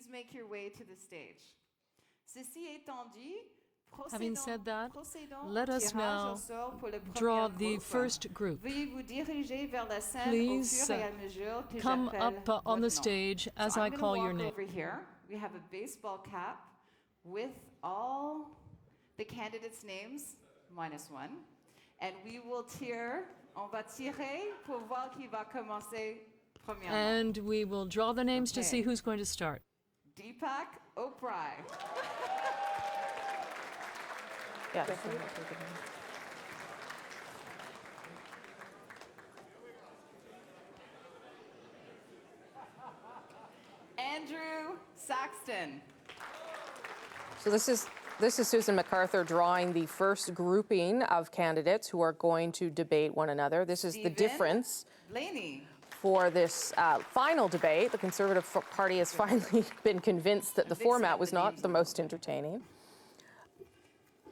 please make your way to the stage. Ceci étant dit, Having said that, let us now draw the first group. Please come up on the stage as I call your name. Over here, we have a baseball cap with all the candidates' names, -1. And we will on va tirer pour voir qui va commencer premièrement. And we will draw the names to see who's going to start. Deepak Oprai. Yes. Andrew Saxton. So this is Susan MacArthur drawing the first grouping of candidates who are going to debate one another. This is the difference Blaney. For this final debate. The Conservative Party has finally been convinced that the format was not the most entertaining.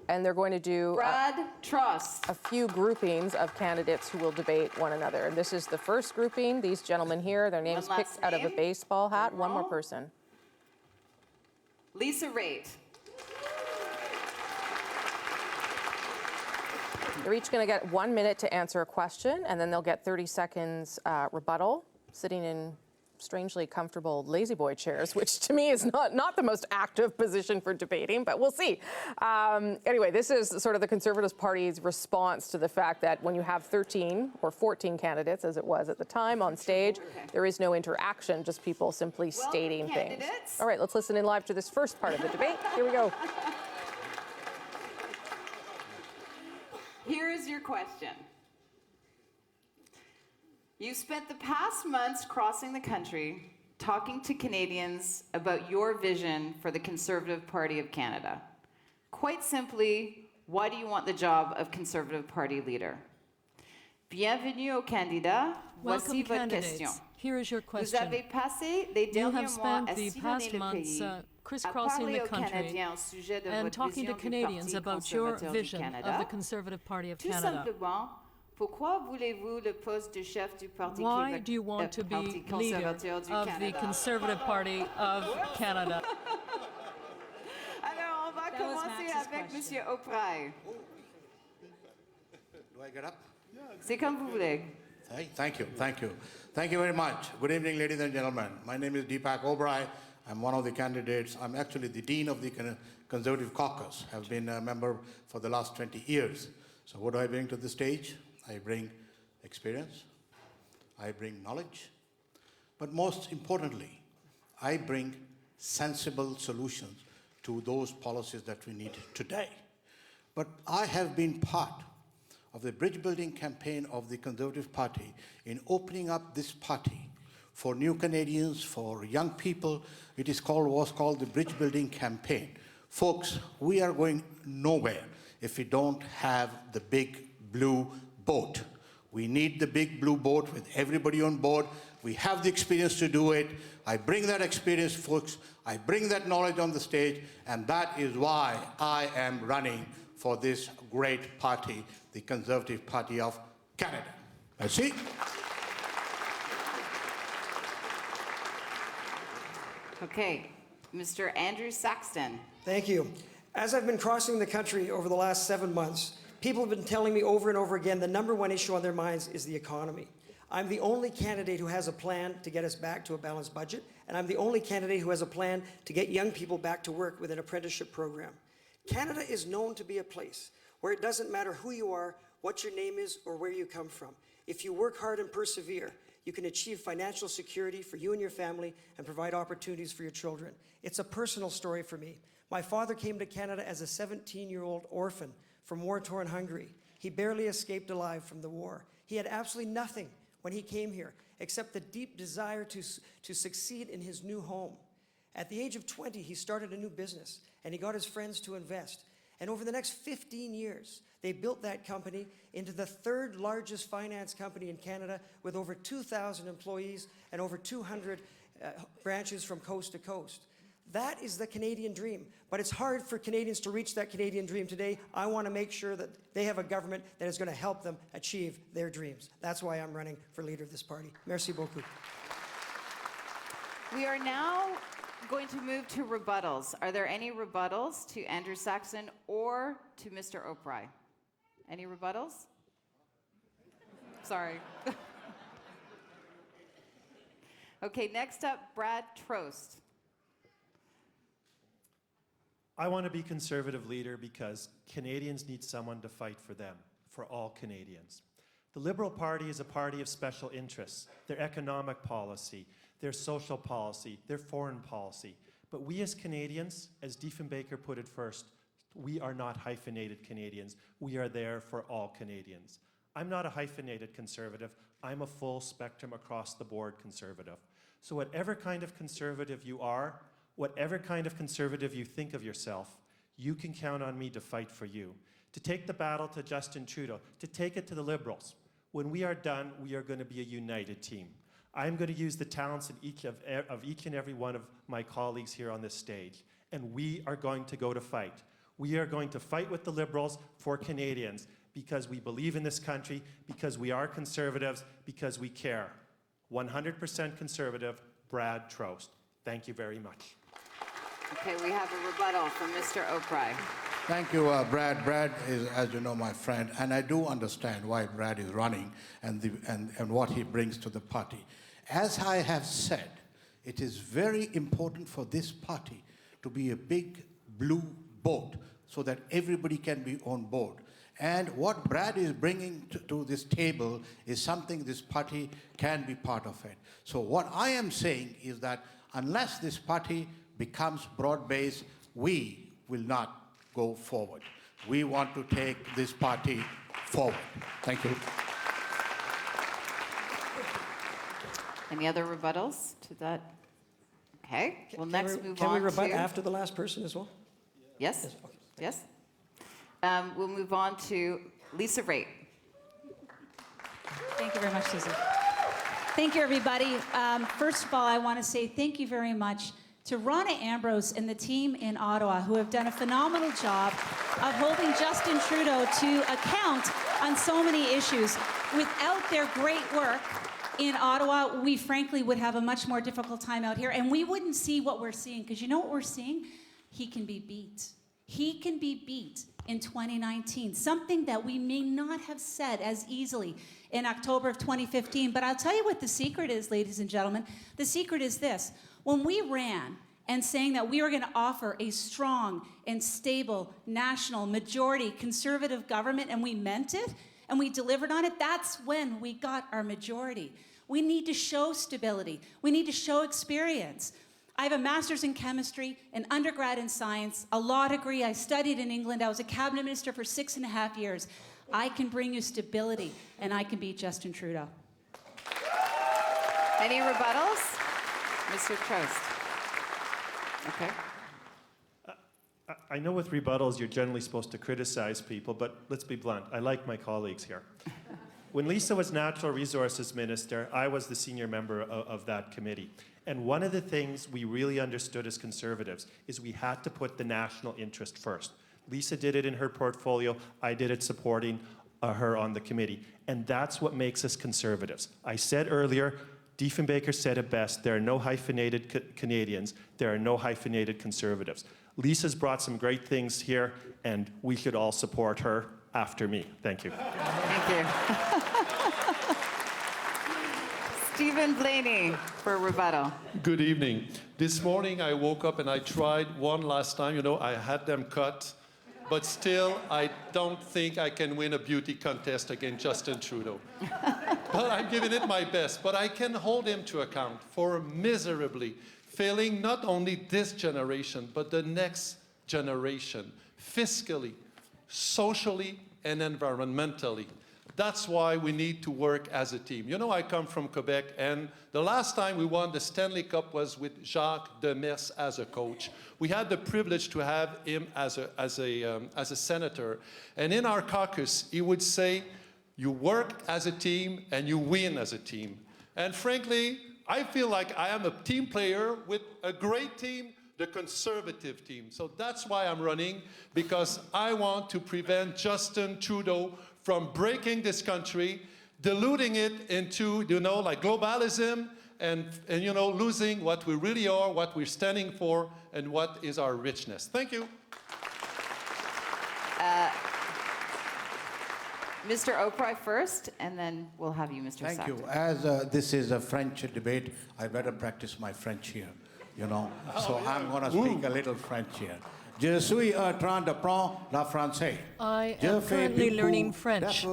And they're going to do Brad Truss. A few groupings of candidates who will debate one another. And this is the first grouping. These gentlemen here, their names picked out of a baseball hat. One more person. Lisa Raitt. They're each going to get 1 minute to answer a question, and then they'll get 30 seconds rebuttal, sitting in strangely comfortable lazy boy chairs, which to me is not the most active position for debating, but we'll see. Anyway, this is sort of the Conservative Party's response to the fact that when you have 13 or 14 candidates, as it was at the time, on stage, there is no interaction, just people simply stating things. All right, let's listen in live to this first part of the debate. Here we go. Here is your question. You spent the past months crossing the country talking to Canadians about your vision for the Conservative Party of Canada. Quite simply, why do you want the job of Conservative Party leader? Bienvenue aux candidats. Voici votre question. Here is your question. Vous avez passé les derniers mois à sillonner le pays, crisscrossing the country and talking to Canadians about your vision of the Conservative Party of Canada. Why do you want to be leader of the Conservative Party of Canada? Alors, on va commencer avec Monsieur Oprai. Do I get up? C'est comme vous voulez. Thank you. Thank you very much. Good evening, ladies and gentlemen. My name is Deepak Oprai. I'm one of the candidates. I'm actually the Dean of the Conservative Caucus. I've been a member for the last 20 years. So what do I bring to the stage? I bring experience. I bring knowledge. But most importantly, I bring sensible solutions to those policies that we need today. But I have been part of the bridge building campaign of the Conservative Party in opening up this party for new Canadians, for young people. It was called the bridge building campaign. Folks, we are going nowhere if we don't have the big blue boat. We need the big blue boat with everybody on board. We have the experience to do it. I bring that experience, folks. I bring that knowledge on the stage, and that is why I am running for this great party, the Conservative Party of Canada. Merci. Okay, Mr. Andrew Saxton. Thank you. As I've been crossing the country over the last 7 months, people have been telling me over and over again the #1 issue on their minds is the economy. I'm the only candidate who has a plan to get us back to a balanced budget, and I'm the only candidate who has a plan to get young people back to work with an apprenticeship program. Canada is known to be a place where it doesn't matter who you are, what your name is, or where you come from. If you work hard and persevere, you can achieve financial security for you and your family and provide opportunities for your children. It's a personal story for me. My father came to Canada as a 17-year-old orphan from war-torn Hungary. He barely escaped alive from the war. He had absolutely nothing when he came here except the deep desire to succeed in his new home. At the age of 20, he started a new business, and he got his friends to invest. And over the next 15 years, they built that company into the 3rd largest finance company in Canada with over 2,000 employees and over 200 branches from coast to coast. That is the Canadian dream, but it's hard for Canadians to reach that Canadian dream today. I want to make sure that they have a government that is going to help them achieve their dreams. That's why I'm running for leader of this party. Merci beaucoup. We are now I'm going to move to rebuttals. Are there any rebuttals to Andrew Saxon or to Mr. Opry? Any rebuttals? Sorry. Okay, next up, Brad Trost. I want to be Conservative leader because Canadians need someone to fight for them, for all Canadians. The Liberal Party is a party of special interests, their economic policy, their social policy, their foreign policy. But we as Canadians, as Diefenbaker put it first, we are not hyphenated Canadians. We are there for all Canadians. I'm not a hyphenated Conservative. I'm a full spectrum across the board Conservative. So whatever kind of Conservative you are, whatever kind of Conservative you think of yourself, you can count on me to fight for you, to take the battle to Justin Trudeau, to take it to the Liberals. When we are done, we are going to be a united team. I'm going to use the talents of each and every one of my colleagues here on this stage, and we are going to go to fight. We are going to fight with the Liberals for Canadians because we believe in this country, because we are Conservatives, because we care. 100% Conservative, Brad Trost. Thank you very much. Okay, we have a rebuttal from Mr. Opry. Thank you, Brad. Brad is, as you know, my friend, and I do understand why Brad is running and what he brings to the party. As I have said, it is very important for this party to be a big blue boat so that everybody can be on board. And what Brad is bringing to this table is something this party can be part of it. So what I am saying is that unless this party becomes broad-based, we will not go forward. We want to take this party forward. Thank you. Any other rebuttals to that? Okay, we'll next move on to... Can we rebut after the last person as well? Yes? Yes, okay. Yes? We'll move on to Lisa Raitt. Thank you very much, Susan. Thank you, everybody. First of all, I want to say thank you very much to Ronna Ambrose and the team in Ottawa who have done a phenomenal job of holding Justin Trudeau to account on so many issues. Without their great work in Ottawa, we frankly would have a much more difficult time out here, and we wouldn't see what we're seeing, because you know what we're seeing? He can be beat. He can be beat in 2019, something that we may not have said as easily in October of 2015. But I'll tell you what the secret is, ladies and gentlemen. The secret is this. When we ran and saying that we were going to offer a strong and stable national majority Conservative government, and we meant it, and we delivered on it, that's when we got our majority. We need to show stability. We need to show experience. I have a master's in chemistry, an undergrad in science, a law degree. I studied in England. I was a cabinet minister for 6.5 years. I can bring you stability, and I can beat Justin Trudeau. Any rebuttals? Mr. Trost. Okay. I know with rebuttals you're generally supposed to criticize people, but let's be blunt. I like my colleagues here. When Lisa was Natural Resources Minister, I was the senior member of that committee. And one of the things we really understood as Conservatives is we had to put the national interest first. Lisa did it in her portfolio. I did it supporting her on the committee. And that's what makes us Conservatives. I said earlier, Diefenbaker said it best, there are no hyphenated Canadians, there are no hyphenated Conservatives. Lisa's brought some great things here, and we should all support her after me. Thank you. Thank you. Stephen Blaney for rebuttal. Good evening. This morning I woke up and I tried one last time. You know, I had them cut, but still I don't think I can win a beauty contest against Justin Trudeau. But I'm giving it my best. But I can hold him to account for miserably failing not only this generation, but the next generation, fiscally, socially, and environmentally. That's why we need to work as a team. You know, I come from Quebec, and the last time we won the Stanley Cup was with Jacques Demers as a coach. We had the privilege to have him as a senator. And in our caucus, he would say, you work as a team and you win as a team. And frankly, I feel like I am a team player with a great team, the Conservative team. So that's why I'm running, because I want to prevent Justin Trudeau from breaking this country, diluting it into, you know, like globalism and you know, losing what we really are, what we're standing for, and what is our richness. Thank you. Mr. O'Pry first, and then we'll have you, Mr. Thank Sackton. you. As this is a French debate, I better practice my French here, you know. So I'm going to speak a little French here. Je suis en train d'apprendre le français. I am currently learning French.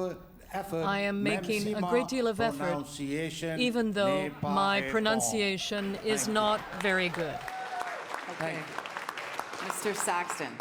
I am making a great deal of effort, even though my pronunciation is not very good. Okay. Mr. Saxton.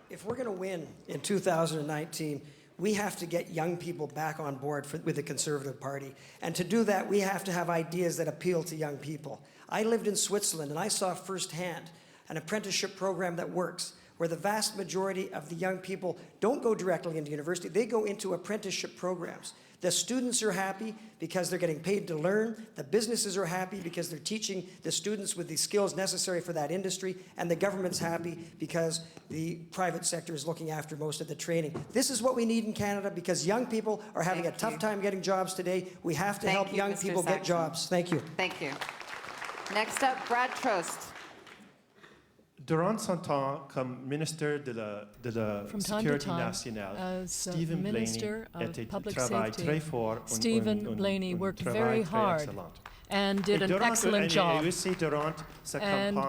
If we're going to win in 2019, we have to get young people back on board with the Conservative Party. And to do that, we have to have ideas that appeal to young people. I lived in Switzerland, and I saw firsthand an apprenticeship program that works, where the vast majority of the young people don't go directly into university. They go into apprenticeship programs. The students are happy because they're getting paid to learn. The businesses are happy because they're teaching the students with the skills necessary for that industry. And the government's happy because the private sector is looking after most of the training. This is what we need in Canada because young people are having a tough time getting jobs today. We have to help young people get jobs. Thank you. Thank you. Next up, Brad Trost. Durant son temps comme ministre de la Sécurité nationale, Stephen Blaney était travaille très fort. Stephen Blaney worked very hard and did an excellent job. And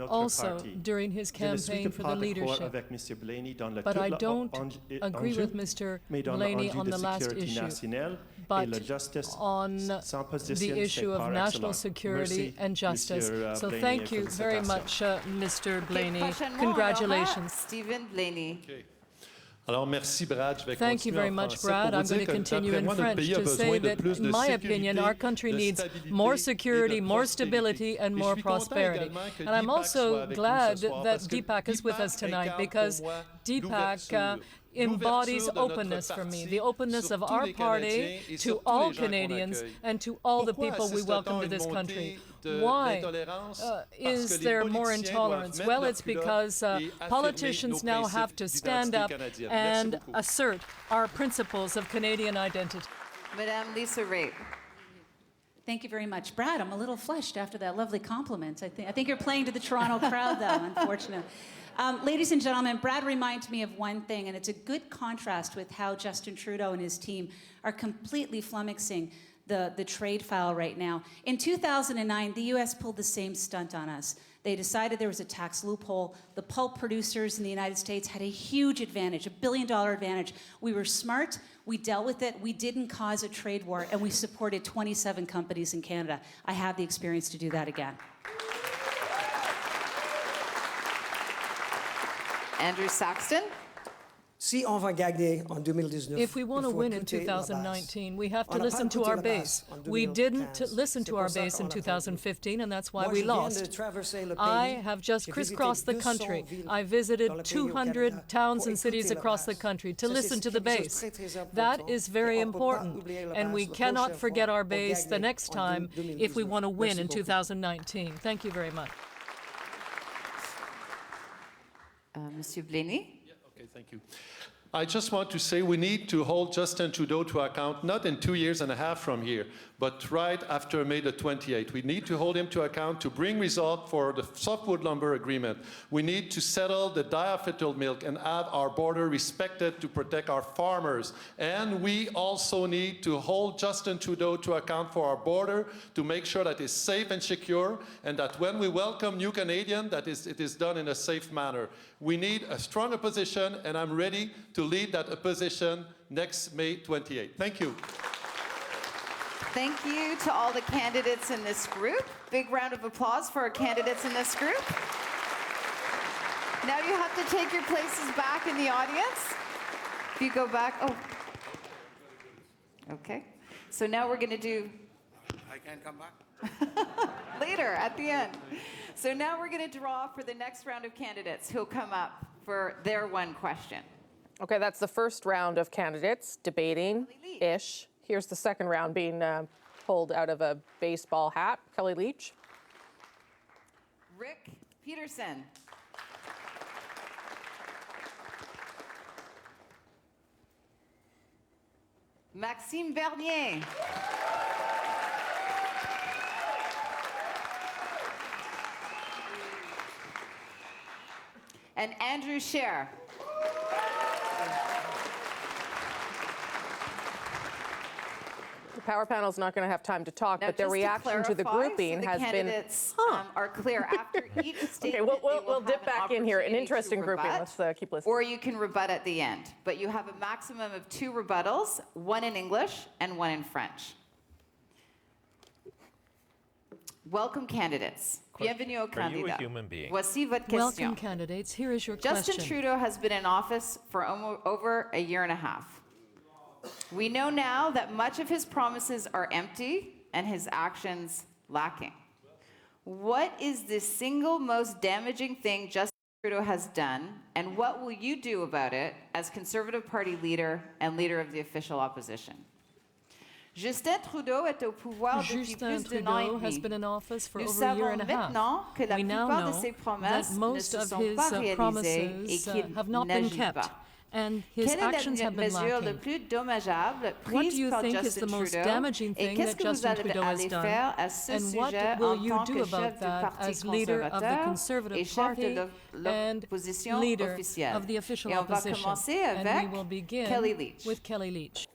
also, during his campaign for the leadership. But I don't agree with Mr. Blaney on the last issue, but on the issue of national security and justice. So thank you very much, Mr. Blaney. Congratulations. Stephen Blaney. Okay. Alors, merci, Brad. Je vais Thank you very much, Brad. I'm going to continue in French to say that, in my opinion, our country needs more security, more stability, and more prosperity. And I'm also glad that Deepak is with us tonight because Deepak embodies openness for me, the openness of our party to all Canadians and to all the people we welcome to this country. Why is there more intolerance? Well, it's because politicians now have to stand up and assert our principles of Canadian identity. Madame Lisa Raitt. Thank you very much. Brad, I'm a little flushed after that lovely compliment. I think you're playing to the Toronto crowd, though, unfortunately. Ladies and gentlemen, Brad reminds me of one thing, and it's a good contrast with how Justin Trudeau and his team are completely flummoxing the trade file right now. In 2009, the U.S. pulled the same stunt on us. They decided there was a tax loophole. The pulp producers in the United States had a huge advantage, $1 billion advantage. We were smart, we dealt with it, we didn't cause a trade war, and we supported 27 companies in Canada. I have the experience to do that again. Andrew Saxton. Si on va gagner en 2019, if we want to win in 2019, we have to listen to our base. We didn't listen to our base in 2015, and that's why we lost. I have just crisscrossed the country. I visited 200 towns and cities across the country to listen to the base. That is very important, and we cannot forget our base the next time if we want to win in 2019. Thank you very much. Monsieur Blaney. Okay, thank you. I just want to say we need to hold Justin Trudeau to account, not in 2.5 years from here, but right after May the 28th. We need to hold him to account to bring result for the softwood lumber agreement. We need to settle the diaphytyl milk and have our border respected to protect our farmers. And we also need to hold Justin Trudeau to account for our border to make sure that it's safe and secure, and that when we welcome new Canadians, that it is done in a safe manner. We need a strong opposition, and I'm ready to lead that opposition next May 28th. Thank you. Thank you to all the candidates in this group. Big round of applause for our candidates in this group. Now you have to take your places back in the audience. If you go back, oh. Okay. So now we're going to do... I can't come back? Later, at the end. So now we're going to draw for the next round of candidates who'll come up for their one question. Okay, that's the first round of candidates debating-ish. Here's the second round being pulled out of a baseball hat. Kelly Leach. Rick Peterson. Maxime Bernier. and Andrew Scheer. The power panel's not going to have time to talk, Now, but their just reaction to the clarify, grouping so the has been. candidates, are clear. After each statement, Okay, we'll dip back in here. An interesting grouping. Let's keep listening. Or you can rebut at the end. But you have a maximum of 2 rebuttals, 1 in English and 1 in French. Welcome, candidates. Bienvenue aux Are you a candidats. human being? Voici votre question. Welcome, candidates. Here is your Justin question. Trudeau has been in office for over a year and a half. We know now that much of his promises are empty and his actions lacking. What is the single most damaging thing Justin Trudeau has done, and what will you do about it as Conservative Party leader and leader of the official opposition? Justin Trudeau est au pouvoir depuis Justin plus d'un an et Trudeau has demi. been in office for Nous over a year savons and a half. maintenant que la We now plupart de know ses that promesses ne most se of sont his pas réalisées et promises qu'il have not been n'agit kept, pas. and his Quelle actions est la have been mesure le lacking. plus dommageable What do prise you par think is Justin the most Trudeau, damaging et thing qu'est-ce that que vous Justin Trudeau has allez done? faire à ce And what sujet will en you tant do que about chef du that Parti as leader of the conservateur et Conservative chef Party de and l'opposition leader officielle? of the official Et on va opposition? commencer And avec we will begin Kelly Leach. with Kelly Leach.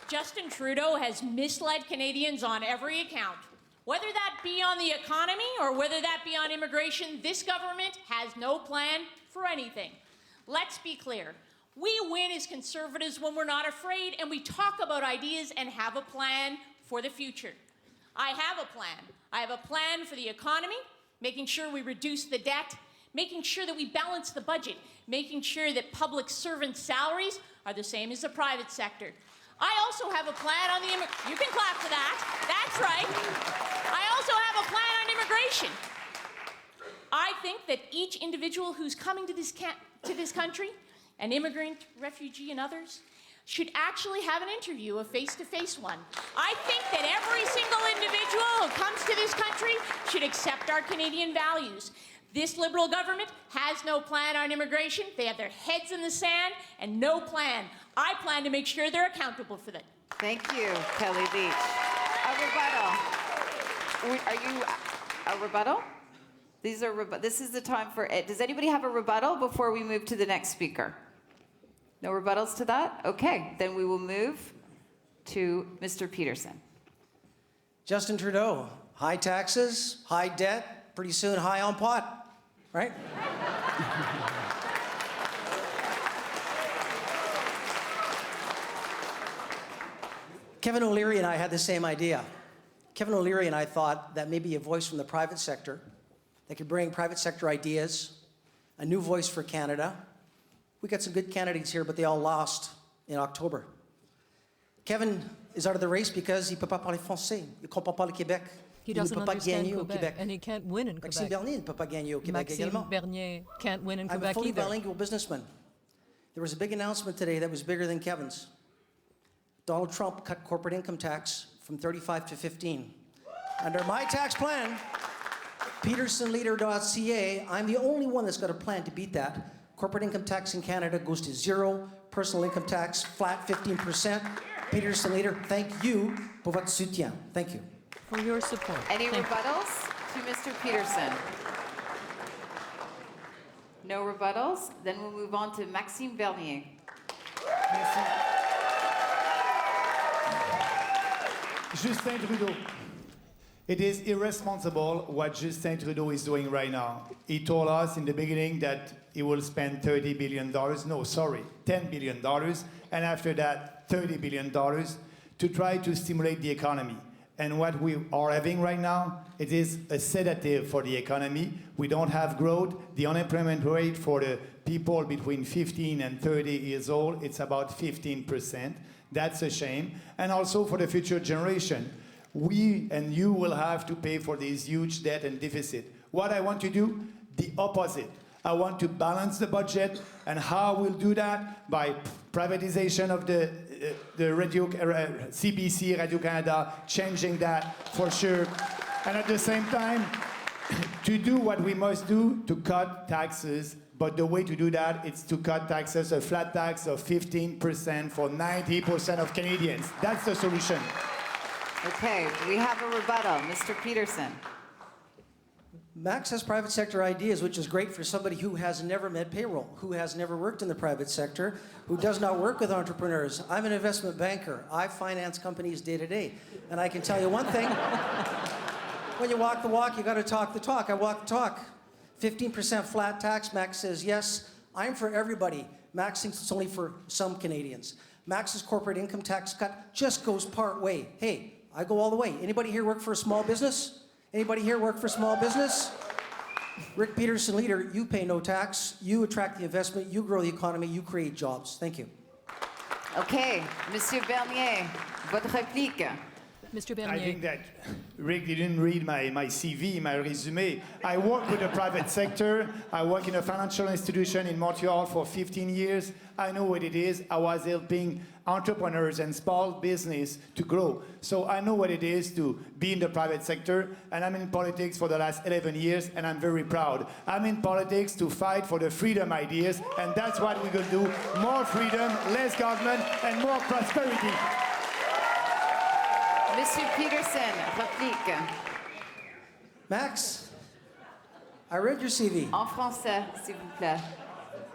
Justin Trudeau has misled Canadians on every account. Whether that be on the economy or whether that be on immigration, this government has no plan for anything. Let's be clear. We win as Conservatives when we're not afraid and we talk about ideas and have a plan for the future. I have a plan. I have a plan for the economy, making sure we reduce the debt, making sure that we balance the budget, making sure that public servant salaries are the same as the private sector. I also have a plan on the you can clap for that. That's right. I also have a plan on immigration. I think that each individual who's coming to this country, an immigrant, refugee, and others, should actually have an interview, a face-to-face one. I think that every single individual who comes to this country should accept our Canadian values. This Liberal government has no plan on immigration. They have their heads in the sand and no plan. I plan to make sure they're accountable for that. Thank you, Kelly Leach. A rebuttal. Are you a rebuttal? This is the time for it. Does anybody have a rebuttal before we move to the next speaker? No rebuttals to that? Okay, then we will move to Mr. Peterson. Justin Trudeau, high taxes, high debt, pretty soon high on pot, right? Kevin O'Leary and I had the same idea. Kevin O'Leary and I thought that maybe a voice from the private sector that could bring private sector ideas, a new voice for Canada. We got some good candidates here, but they all lost in October. Kevin is out of the race because he ne peut pas parler français. Il ne comprend pas le Québec. He Il ne doesn't peut pas understand gagner au Quebec, Québec. and he can't win in Maxime Quebec. Bernier ne peut pas gagner au Québec Maxime également. Bernier can't win in I'm a Quebec fully either. bilingual businessman. There was a big announcement today that was bigger than Kevin's. Donald Trump cut corporate income tax from 35 to 15. Under my tax plan, PetersonLeader.ca, I'm the only one that's got a plan to beat that. Corporate income tax in Canada goes to 0. Personal income tax, flat 15%. Peterson Leader, thank you pour votre soutien. Thank you. For your support. Any Thank you. rebuttals to Mr. Peterson? No rebuttals? Then we'll move on to Maxime Bernier. Justin Trudeau. It is irresponsible what Justin Trudeau is doing right now. He told us in the beginning that he will spend $30 billion. No, sorry, $10 billion. And after that, $30 billion to try to stimulate the economy. And what we are having right now, it is a sedative for the economy. We don't have growth. The unemployment rate for the people between 15 and 30 years old, it's about 15%. That's a shame. And also for the future generation, we and you will have to pay for this huge debt and deficit. What I want to do, the opposite. I want to balance the budget, and how we'll do that? By privatization of the radio, CBC Radio Canada, changing that for sure. And at the same time, to do what we must do to cut taxes. But the way to do that is to cut taxes, a flat tax of 15% for 90% of Canadians. That's the solution. Okay, we have a rebuttal. Mr. Peterson. Max has private sector ideas, which is great for somebody who has never met payroll, who has never worked in the private sector, who does not work with entrepreneurs. I'm an investment banker. I finance companies day to day. And I can tell you one thing, when you walk the walk, you got to talk the talk. I walk the talk. 15% flat tax, Max says yes. I'm for everybody. Max thinks it's only for some Canadians. Max's corporate income tax cut just goes part way. Hey, I go all the way. Anybody here work for a small business? Anybody here work for small business? Rick Peterson, leader, you pay no tax. You attract the investment. You grow the economy. You create jobs. Thank you. Okay, Monsieur Bernier, votre réplique. Mr. Bernier. I think that Rick didn't read my CV, my resume. I work with the private sector. I work in a financial institution in Montreal for 15 years. I know what it is. I was helping entrepreneurs and small business to grow. So I know what it is to be in the private sector, and I'm in politics for the last 11 years, and I'm very proud. I'm in politics to fight for the freedom ideas, and that's what we're going to do. More freedom, less government, and more prosperity. Monsieur Peterson, réplique. Max, I read your CV. En français, s'il vous plaît.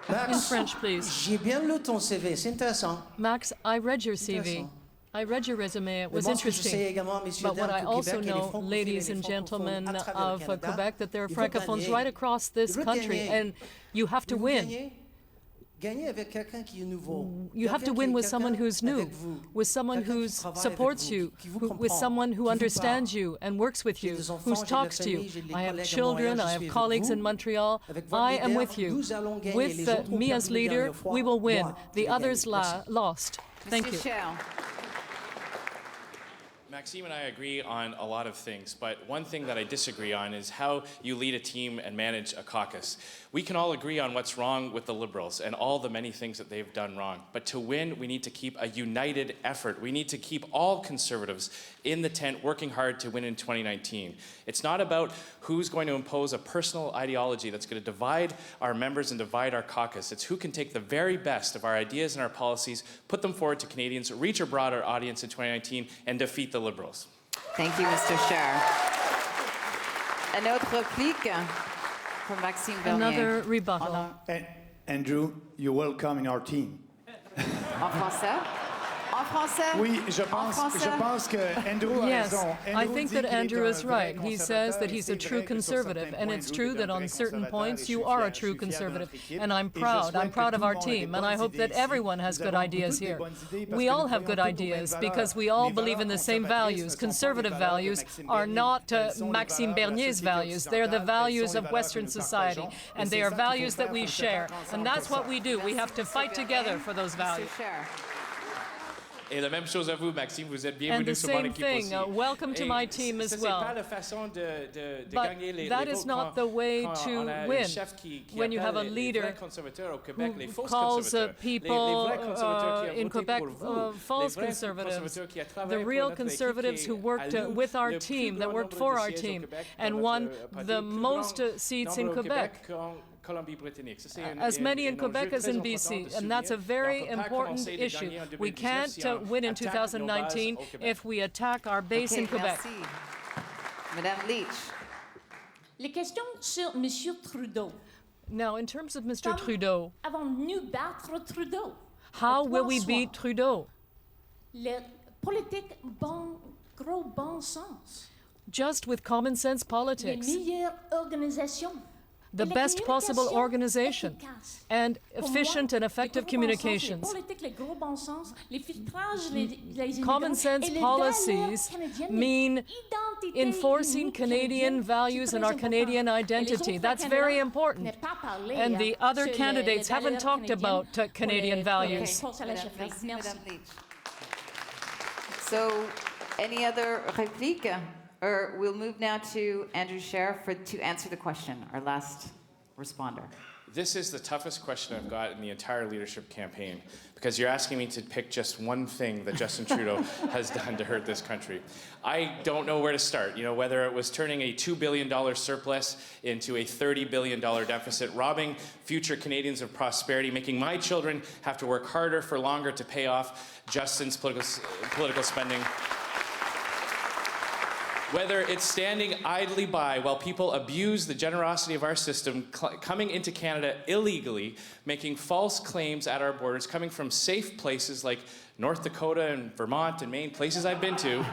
Max, In French, please. J'ai bien lu ton CV. C'est intéressant. Max, I read your CV. I read your resume. It was interesting. But what I also know, ladies and gentlemen of Quebec, that there are francophones right across this country, and you have to win. You have to win with someone who's new, with someone who supports you, with someone who understands you and works with you, who talks to you. I have children, I have colleagues in Montreal. I am with you. With me as leader, we will win. The others lost. Thank you. Maxime and I agree on a lot of things, but one thing that I disagree on is how you lead a team and manage a caucus. We can all agree on what's wrong with the Liberals and all the many things that they've done wrong. But to win, we need to keep a united effort. We need to keep all Conservatives in the tent working hard to win in 2019. It's not about who's going to impose a personal ideology that's going to divide our members and divide our caucus. It's who can take the very best of our ideas and our policies, put them forward to Canadians, reach a broader audience in 2019, and defeat the Liberals. Thank you, Mr. Cher. Une autre réplique from Maxime Bernier. Another rebuttal. Andrew, you're welcome in our team. En français? En français? Oui, je pense que Andrew a Yes, raison. I think that Andrew is right. He says that he's a true conservative, and it's true that on certain points you are a true conservative, and I'm proud. I'm proud of our team, and I hope that everyone has good ideas here. We all have good ideas because we all believe in the same values. Conservative values are not Maxime Bernier's values. They're the values of Western society, and they are values that we share, and that's what we do. We have to fight together for those values. Et la même chose à vous, Maxime, vous êtes And bienvenue the sur mon same équipe thing, aussi. welcome to my team as well. But that is not the way to win. When you have a leader who calls people in Quebec false conservatives, the real conservatives who worked with our team, that worked for our team, and won the most seats in Quebec. As many in Quebec as in BC, and that's a very important issue. We can't win in 2019 if we attack our base in Quebec. Merci. Madame Leach. Les questions sur Monsieur Trudeau. Now, in terms of Mr. Trudeau, Avons-nous battre Trudeau? how will we beat Trudeau? Les politiques gros bon sens. Just with common sense Les politics. meilleures organisations. The best possible organization and efficient and effective communications. Common sense policies mean enforcing Canadian values and our Canadian identity. That's very important. And the other candidates haven't talked about Canadian values. So, any other répliques? Or we'll move now to Andrew Scheer to answer the question, our last responder. This is the toughest question I've got in the entire leadership campaign, because you're asking me to pick just one thing that Justin Trudeau has done to hurt this country. I don't know where to start, whether it was turning a $2 billion surplus into a $30 billion deficit, robbing future Canadians of prosperity, making my children have to work harder for longer to pay off Justin's political spending. whether it's standing idly by while people abuse the generosity of our system, coming into Canada illegally, making false claims at our borders, coming from safe places like North Dakota and Vermont and Maine, places I've been to,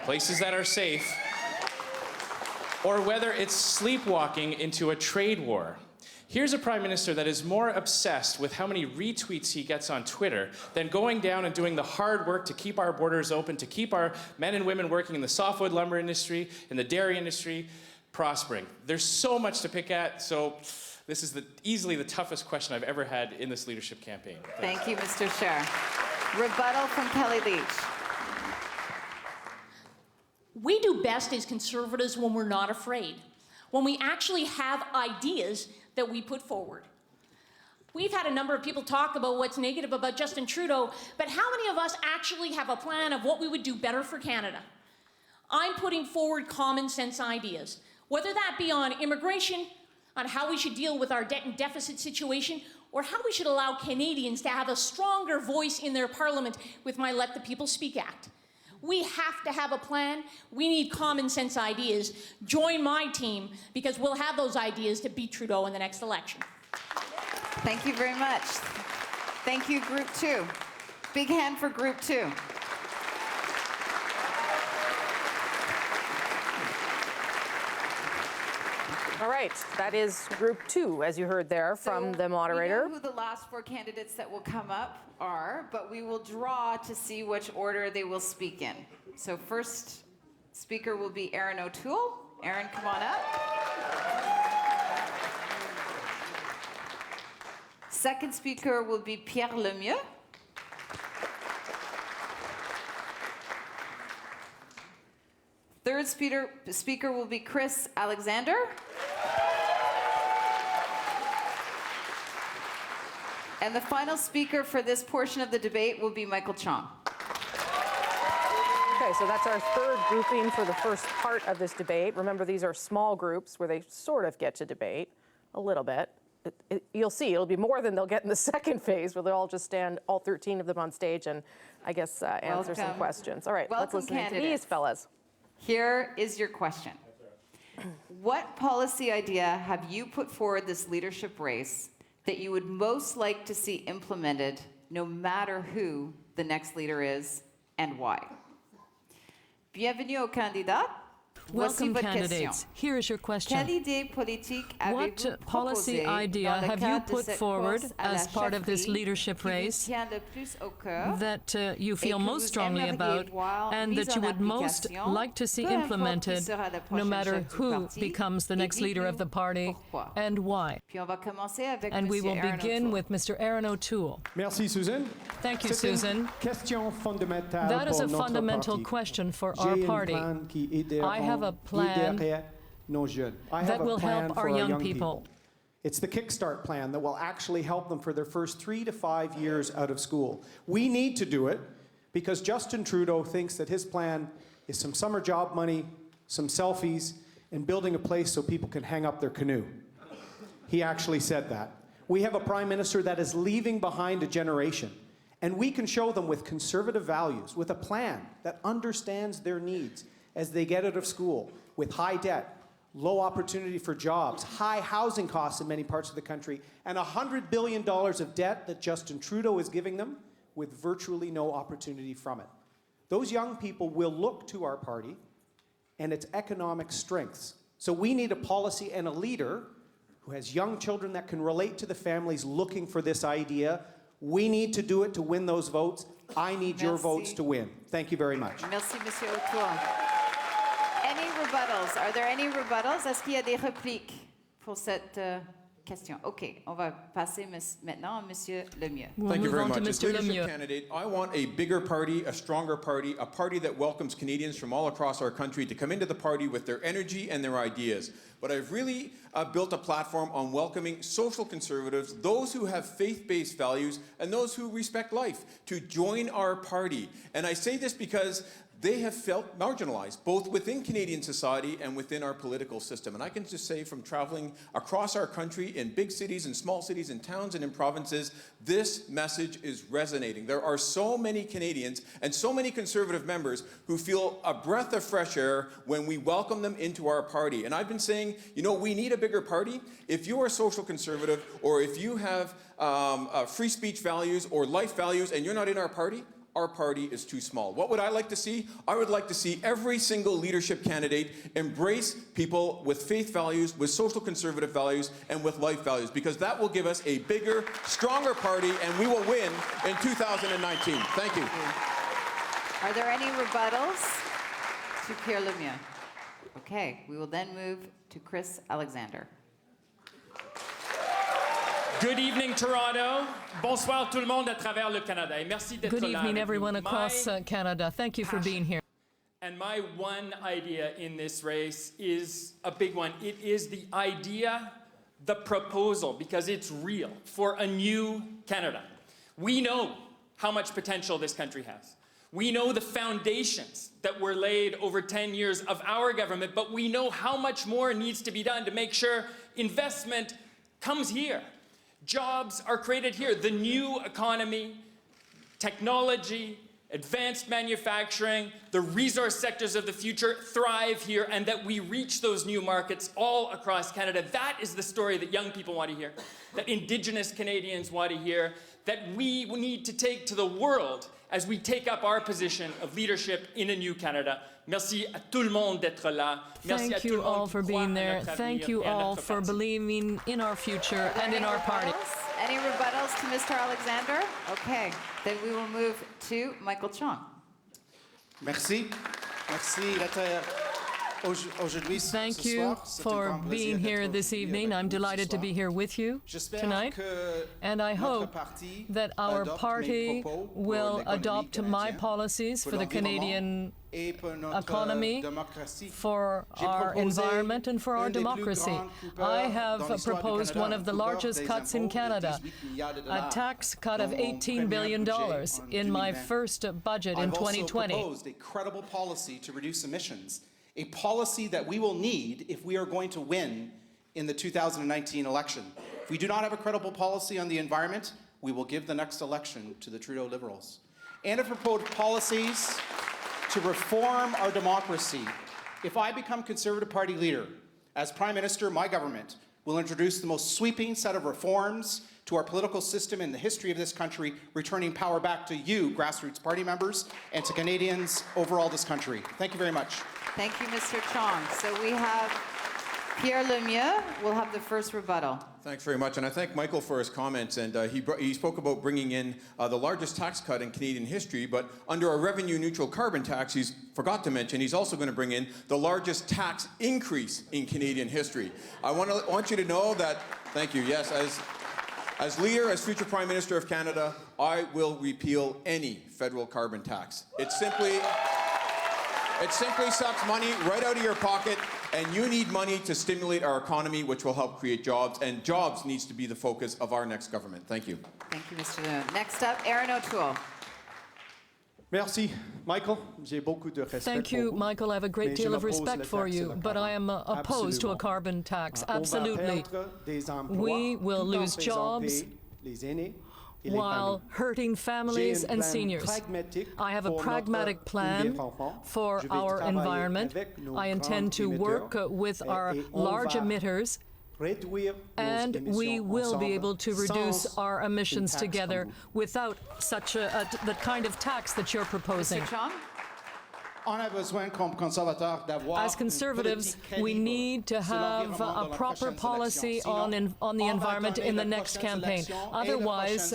places that are safe, or whether it's sleepwalking into a trade war. Here's a Prime Minister that is more obsessed with how many retweets he gets on Twitter than going down and doing the hard work to keep our borders open, to keep our men and women working in the softwood lumber industry, in the dairy industry, prospering. There's so much to pick at, so this is easily the toughest question I've ever had in this leadership campaign. Thank you, Mr. Scher. Rebuttal from Kelly Leach. We do best as Conservatives when we're not afraid, when we actually have ideas that we put forward. We've had a number of people talk about what's negative about Justin Trudeau, but how many of us actually have a plan of what we would do better for Canada? I'm putting forward common sense ideas, whether that be on immigration, on how we should deal with our debt and deficit situation, or how we should allow Canadians to have a stronger voice in their parliament with my Let the People Speak Act. We have to have a plan. We need common sense ideas. Join my team because we'll have those ideas to beat Trudeau in the next election. Thank you very much. Thank you, Group 2. Big hand for Group 2. All right, that is Group 2, as you heard there from the moderator. We know who the last 4 candidates that will come up are, but we will draw to see which order they will speak in. So first speaker will be Erin O'Toole. Erin, come on up. Second speaker will be Pierre Lemieux. Third speaker will be Chris Alexander. And the final speaker for this portion of the debate will be Michael Chong. Okay, so that's our third grouping for the first part of this debate. Remember, these are small groups where they sort of get to debate a little bit. You'll see, it'll be more than they'll get in the second phase, where they'll all just stand, all 13 of them on stage, and I guess answer some questions. All right, let's listen to these fellas. Here is your question. What policy idea have you put forward this leadership race that you would most like to see implemented, no matter who the next leader is and why? Bienvenue aux candidats. Welcome, candidates. Here is your question. What policy idea have you put forward as part of this leadership race that you feel most strongly about and that you would most like to see implemented, no matter who becomes the next leader of the party and why? And we will begin with Mr. Erin O'Toole. Merci, Susan. Thank you, Susan. That is a fundamental question for our party. I have a plan that will help our young people. It's the Kickstart plan that will actually help them for their first 3 to 5 years out of school. We need to do it because Justin Trudeau thinks that his plan is some summer job money, some selfies, and building a place so people can hang up their canoe. He actually said that. We have a Prime Minister that is leaving behind a generation, and we can show them with conservative values, with a plan that understands their needs as they get out of school, with high debt, low opportunity for jobs, high housing costs in many parts of the country, and $100 billion of debt that Justin Trudeau is giving them with virtually no opportunity from it. Those young people will look to our party and its economic strengths. So we need a policy and a leader who has young children that can relate to the families looking for this idea. We need to do it to win those votes. I need your votes to win. Thank you very much. Merci, Monsieur O'Toole. Any rebuttals? Are there any rebuttals? Est-ce qu'il y a des répliques pour cette question? OK, on va passer maintenant à Monsieur Lemieux. Thank you very much. As leadership candidate, I want a bigger party, a stronger party, a party that welcomes Canadians from all across our country to come into the party with their energy and their ideas. But I've really built a platform on welcoming social conservatives, those who have faith-based values, and those who respect life, to join our party. And I say this because they have felt marginalized, both within Canadian society and within our political system. And I can just say from traveling across our country in big cities and small cities, in towns and in provinces, this message is resonating. There are so many Canadians and so many Conservative members who feel a breath of fresh air when we welcome them into our party. And I've been saying, you know, we need a bigger party. If you are social conservative, or if you have free speech values or life values and you're not in our party is too small. What would I like to see? I would like to see every single leadership candidate embrace people with faith values, with social conservative values, and with life values, because that will give us a bigger, stronger party, and we will win in 2019. Thank you. Are there any rebuttals to Pierre Lemieux? Okay, we will then move to Chris Alexander. Good evening, Toronto. Bonsoir tout le monde à travers le Canada. Et merci d'être là. Good evening, everyone across Canada. Thank you for being here. And my one idea in this race is a big one. It is the idea, the proposal, because it's real, for a new Canada. We know how much potential this country has. We know the foundations that were laid over 10 years of our government, but we know how much more needs to be done to make sure investment comes here. Jobs are created here. The new economy, technology, advanced manufacturing, the resource sectors of the future thrive here, and that we reach those new markets all across Canada. That is the story that young people want to hear, that Indigenous Canadians want to hear, that we need to take to the world as we take up our position of leadership in a new Canada. Merci à tout le monde d'être là. Merci Thank you all for being there. Thank you all for believing in our future and in our party. Any rebuttals to Mr. Alexander? Okay, then we will move to Michael Chong. Merci. Merci d'être aujourd'hui. Thank you for being here this evening. I'm delighted to be here with you tonight. And I hope that our party will adopt my policies for the Canadian economy, for our environment, and for our democracy. I have proposed one of the largest cuts in Canada, a tax cut of $18 billion in my first budget in 2020. I've also proposed a credible policy to reduce emissions, a policy that we will need if we are going to win in the 2019 election. If we do not have a credible policy on the environment, we will give the next election to the Trudeau Liberals. And I've proposed policies to reform our democracy. If I become Conservative Party leader, as Prime Minister, my government will introduce the most sweeping set of reforms to our political system in the history of this country, returning power back to you, grassroots party members, and to Canadians overall this country. Thank you very much. Thank you, Mr. Chong. So we have Pierre Lemieux will have the first rebuttal. Thanks very much, and I thank Michael for his comments. And he spoke about bringing in the largest tax cut in Canadian history, but under a revenue-neutral carbon tax, he's forgot to mention he's also going to bring in the largest tax increase in Canadian history. I want you to know that. Thank you. Yes, as leader, as future Prime Minister of Canada, I will repeal any federal carbon tax. It simply sucks money right out of your pocket, and you need money to stimulate our economy, which will help create jobs, and jobs needs to be the focus of our next government. Thank you. Thank you, Mr. Lemieux. Next up, Aaron O'Toole. Merci, Michael. J'ai beaucoup de respect Thank you, Michael. I have a great deal of respect for you, but I am opposed to a carbon tax. Absolutely. We will lose jobs while hurting families and seniors. I have a pragmatic plan for our environment. I intend to work with our large emitters, and we will be able to reduce our emissions together without such the kind of tax that you're proposing. As Conservatives, we need to have a proper policy on the environment in the next campaign. Otherwise,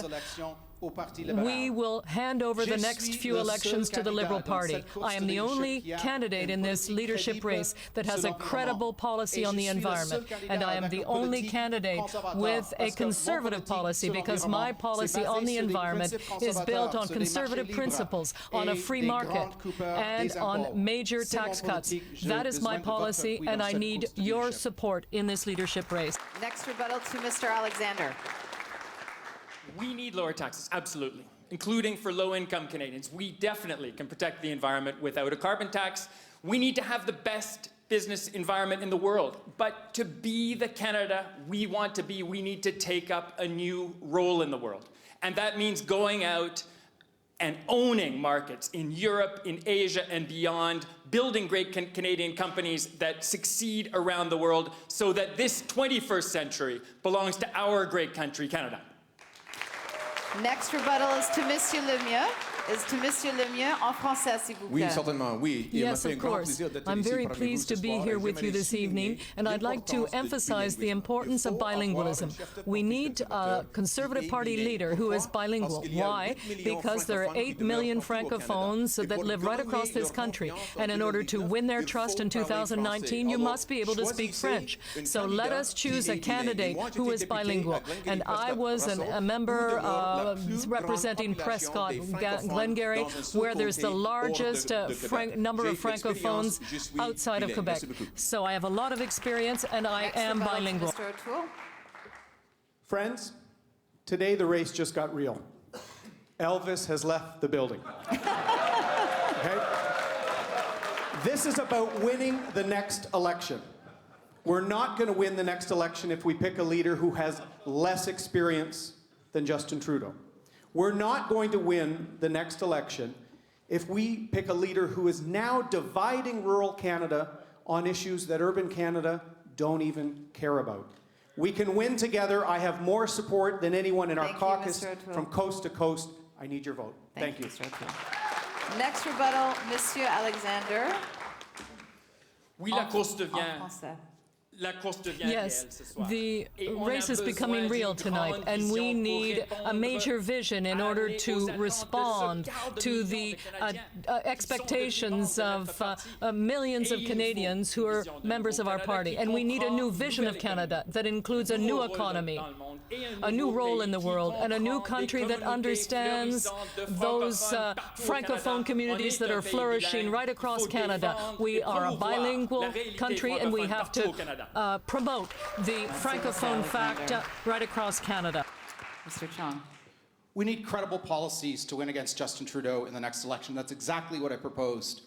we will hand over the next few elections to the Liberal Party. I am the only candidate in this leadership race that has a credible policy on the environment, and I am the only candidate with a conservative policy, because my policy on the environment is built on conservative principles, on a free market, and on major tax cuts. That is my policy, and I need your support in this leadership race. Next rebuttal to Mr. Alexander. We need lower taxes, absolutely. including for low-income Canadians. We definitely can protect the environment without a carbon tax. We need to have the best business environment in the world. But to be the Canada we want to be, we need to take up a new role in the world. And that means going out and owning markets in Europe, in Asia, and beyond, building great Canadian companies that succeed around the world so that this 21st century belongs to our great country, Canada. Next rebuttal is to Monsieur Lemieux. En français, s'il vous plaît. Oui, certainement, oui. Yes, of course. I'm very pleased to be here with you this evening, and I'd like to emphasize the importance of bilingualism. We need a Conservative Party leader who is bilingual. Why? Because there are 8 million Francophones that live right across this country, and in order to win their trust in 2019, you must be able to speak French. So let us choose a candidate who is bilingual. And I was a member representing Prescott, Glengarry, where there's the largest number of Francophones outside of Quebec. So I have a lot of experience, and I am bilingual. Mr. O'Toole. Friends, today the race just got real. Elvis has left the building. Okay? This is about winning the next election. We're not going to win the next election if we pick a leader who has less experience than Justin Trudeau. We're not going to win the next election if we pick a leader who is now dividing rural Canada on issues that urban Canada don't even care about. We can win together. I have more support than anyone in our caucus from coast to coast. I need your vote. Thank you. Next rebuttal, Monsieur Alexander. Oui, la course devient. Yes, the race is becoming real tonight, and we need a major vision in order to respond to the expectations of millions of Canadians who are members of our party. And we need a new vision of Canada that includes a new economy, a new role in the world, and a new country that understands those Francophone communities that are flourishing right across Canada. We are a bilingual country, and we have to promote the Francophone fact right across Canada. Mr. Chong. We need credible policies to win against Justin Trudeau in the next election. That's exactly what I proposed.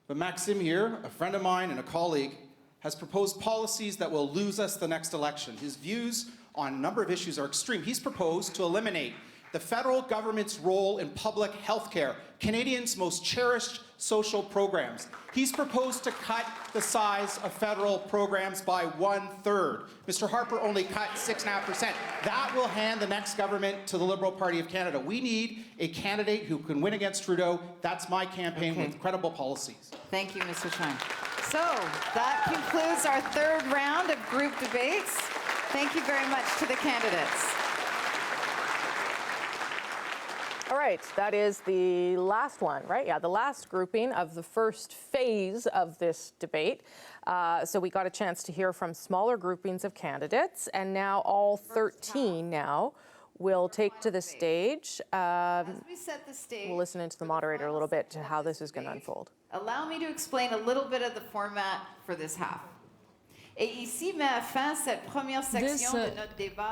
But Maxime here, a friend of mine and a colleague, has proposed policies that will lose us the next election. His views on a number of issues are extreme. He's proposed to eliminate the federal government's role in public health care, Canadians' most cherished social programs. He's proposed to cut the size of federal programs by 1/3. Mr. Harper only cut 6.5%. That will hand the next government to the Liberal Party of Canada. We need a candidate who can win against Trudeau. That's my campaign with credible policies. Thank you, Mr. Chong. So that concludes our third round of group debates. Thank you very much to the candidates. All right, that is the last one, right? Yeah, the last grouping of the first phase of this debate. So we got a chance to hear from smaller groupings of candidates, and now all 13 now will take to the stage. As we set the stage, we'll listen into the moderator a little bit to how this is going to unfold. Allow me to explain a little bit of the format for this half. This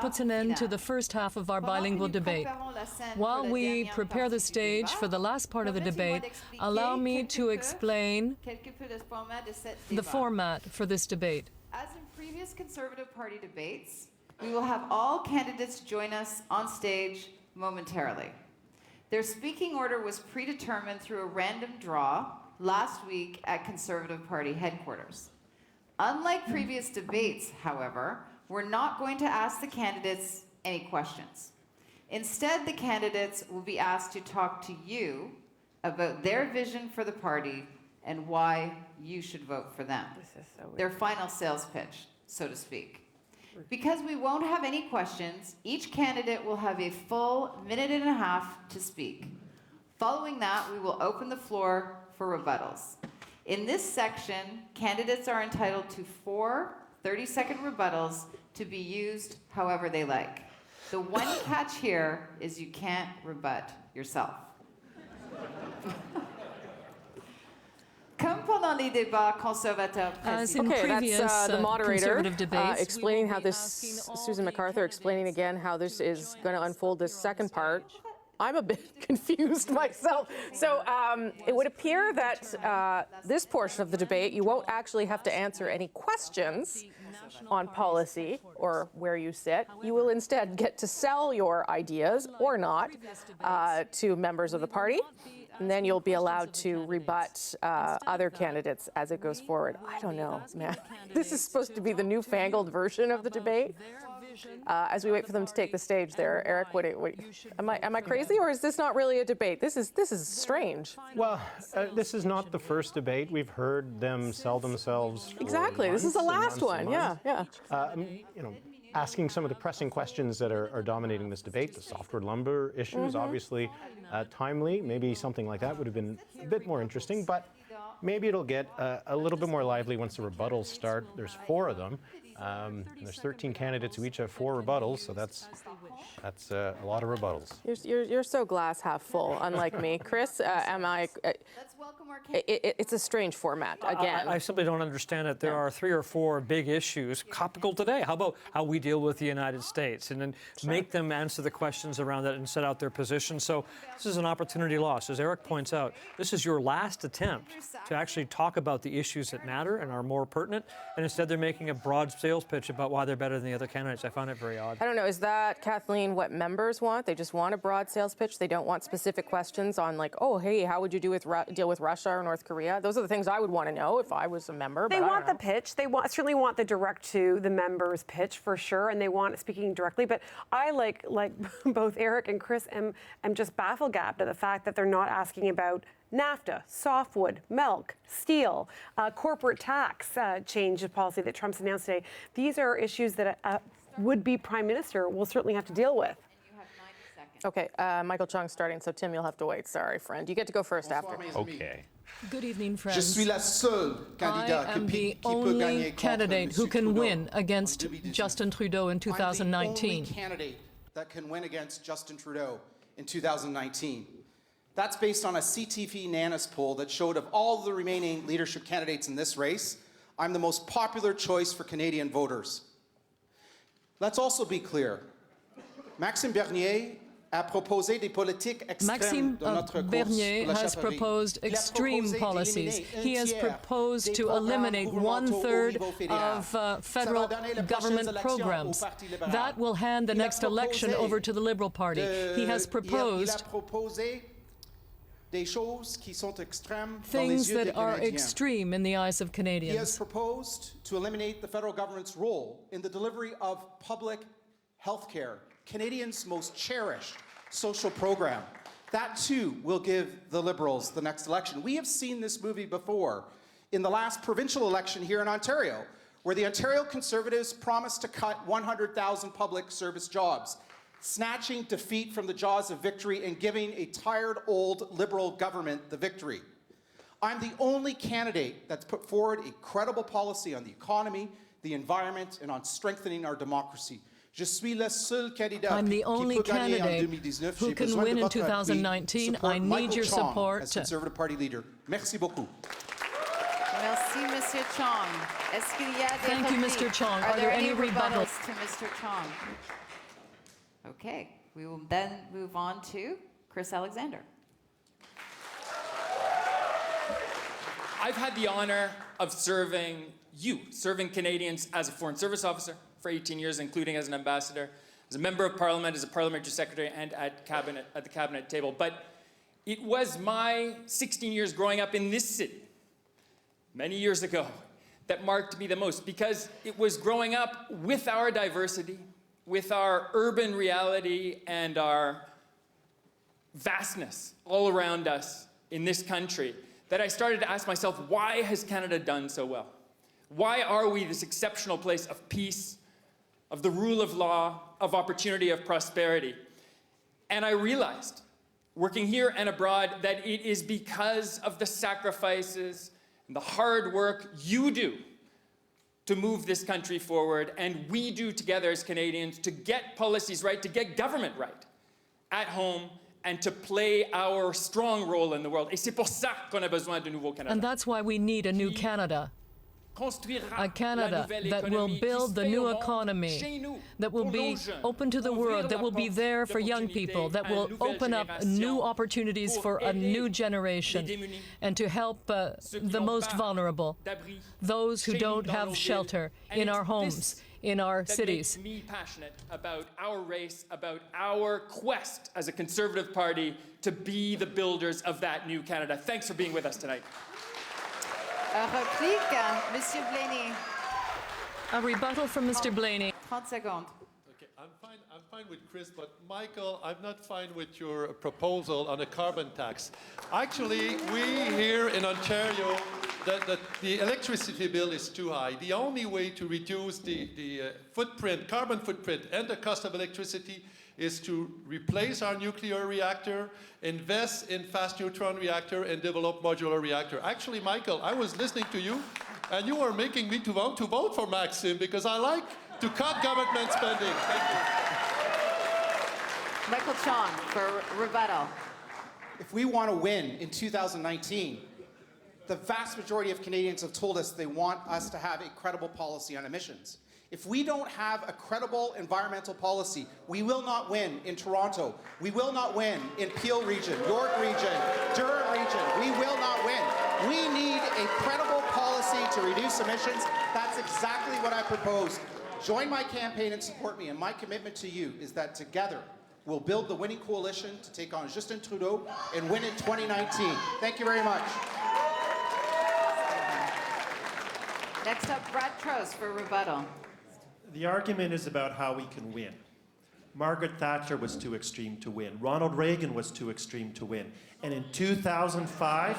puts an end to the first half of our bilingual debate. While we prepare the stage for the last part of the debate, allow me to explain the format for this debate. As in previous Conservative Party debates, we will have all candidates join us on stage momentarily. Their speaking order was predetermined through a random draw last week at Conservative Party headquarters. Unlike previous debates, however, we're not going to ask the candidates any questions. Instead, the candidates will be asked to talk to you about their vision for the party and why you should vote for them. This is so weird. Their final sales pitch, so to speak. Because we won't have any questions, each candidate will have a full minute and a half to speak. Following that, we will open the floor for rebuttals. In this section, candidates are entitled to 4 30-second rebuttals to be used however they like. The one catch here is you can't rebut yourself. As in okay, previous that's the moderator Conservative debates, explaining how this, Susan MacArthur explaining again how this is going to unfold this second part I'm a bit confused myself. So it would appear that this portion of the debate, you won't actually have to answer any questions on policy or where you sit. You will instead get to sell your ideas or not to members of the party. And then you'll be allowed to rebut other candidates as it goes forward. I don't know, man. This is supposed to be the newfangled version of the debate. As we wait for them to take the stage there, Eric, am I crazy, or is this not really a debate? This is strange. Well, this is not the first debate. We've heard them sell themselves. Exactly. This is the last one. Yeah. You know, asking some of the pressing questions that are dominating this debate, the softwood lumber issue is obviously timely. Maybe something like that would have been a bit more interesting, but maybe it'll get a little bit more lively once the rebuttals start. There's 4 of them. There's 13 candidates who each have 4 rebuttals, so that's a lot of rebuttals. You're so glass half full, unlike me. Chris, it's a strange format, again. I simply don't understand it. There are 3 or 4 big issues topical today. How about how we deal with the United States, and then make them answer the questions around that and set out their position. So this is an opportunity lost. As Eric points out, this is your last attempt to actually talk about the issues that matter and are more pertinent, and instead they're making a broad sales pitch about why they're better than the other candidates. I found it very odd. I don't know, is that, Kathleen, what members want? They just want a broad sales pitch? They don't want specific questions on, like, oh, hey, how would you deal with Russia or North Korea? Those are the things I would want to know if I was a member. They want the pitch. They certainly want the direct to the members pitch, for sure, and they want speaking directly. But I, like both Eric and Chris, am just baffled-gapped at the fact that they're not asking about NAFTA, softwood, milk, steel, corporate tax change of policy that Trump's announced today. These are issues that a would-be prime minister will certainly have to deal with. Okay, Michael Chung's starting, so Tim, you'll have to wait. Sorry, friend. You get to go first after. Okay. Good evening, friends. Je suis la seule candidate I am the only candidate who can win against Justin Trudeau in 2019. I'm the only candidate that can win against Justin Trudeau in 2019. That's based on a CTV Nanas poll that showed of all the remaining leadership candidates in this race, I'm the most popular choice for Canadian voters. Let's also be clear. Maxime Bernier a proposé des politiques extrêmes dans notre course Bernier pour la has chefferie. proposed extreme policies. He has proposed to eliminate 1/3 of federal government programs. That will hand the next election over to the Liberal Party. He has proposed things that are extreme in the eyes of Canadians. He has proposed to eliminate the federal government's role in the delivery of public health care, Canadians' most cherished social program. That too will give the Liberals the next election. We have seen this movie before in the last provincial election here in Ontario, where the Ontario Conservatives promised to cut 100,000 public service jobs, snatching defeat from the jaws of victory and giving a tired old Liberal government the victory. I'm the only candidate that's put forward a credible policy on the economy, the environment, and on strengthening our democracy. I'm the only candidate who can win in 2019. I need your support. As Conservative Party leader. Merci beaucoup. Merci, Monsieur Chong. Est-ce qu'il y a des Thank you, Mr. Chong. Are there any rebuttals to Mr. Chong? Okay, we will then move on to Chris Alexander. I've had the honor of serving Canadians as a Foreign Service officer for 18 years, including as an ambassador, as a member of Parliament, as a parliamentary secretary, and at the cabinet table. But it was my 16 years growing up in this city, many years ago, that marked me the most, because it was growing up with our diversity, with our urban reality and our vastness all around us in this country, that I started to ask myself, why has Canada done so well? Why are we this exceptional place of peace, of the rule of law, of opportunity, of prosperity? And I realized, working here and abroad, that it is because of the sacrifices and the hard work you do to move this country forward, and we do together as Canadians to get policies right, to get government right at home, and to play our strong role in the world. Et c'est pour ça qu'on a besoin de nouveau Canada. And that's why we need a new Canada. a Canada that will build the new economy, that will be open to the world, that will be there for young people, that will open up new opportunities for a new generation, and to help the most vulnerable, those who don't have shelter in our homes, in our cities. That makes me passionate about our race, about our quest as a Conservative Party to be the builders of that new Canada. Thanks for being with us tonight. Réplique, Monsieur Blaney. A rebuttal from Mr. Blaney. 30 seconds. Okay, I'm fine with Chris, but Michael, I'm not fine with your proposal on a carbon tax. Actually, we here in Ontario, that the electricity bill is too high. The only way to reduce the carbon footprint and the cost of electricity is to replace our nuclear reactor, invest in fast neutron reactor, and develop modular reactor. Actually, Michael, I was listening to you, and you are making me to vote for Maxime, because I like to cut government spending. Thank you. Michael Chong for rebuttal. If we want to win in 2019, the vast majority of Canadians have told us they want us to have a credible policy on emissions. If we don't have a credible environmental policy, we will not win in Toronto. We will not win in Peel region, York region, Durham region. We will not win. We need a credible policy to reduce emissions. That's exactly what I proposed. Join my campaign and support me. And my commitment to you is that together we'll build the winning coalition to take on Justin Trudeau and win in 2019. Thank you very much. Next up, Brad Trost for rebuttal. The argument is about how we can win. Margaret Thatcher was too extreme to win. Ronald Reagan was too extreme to win. And in 2005,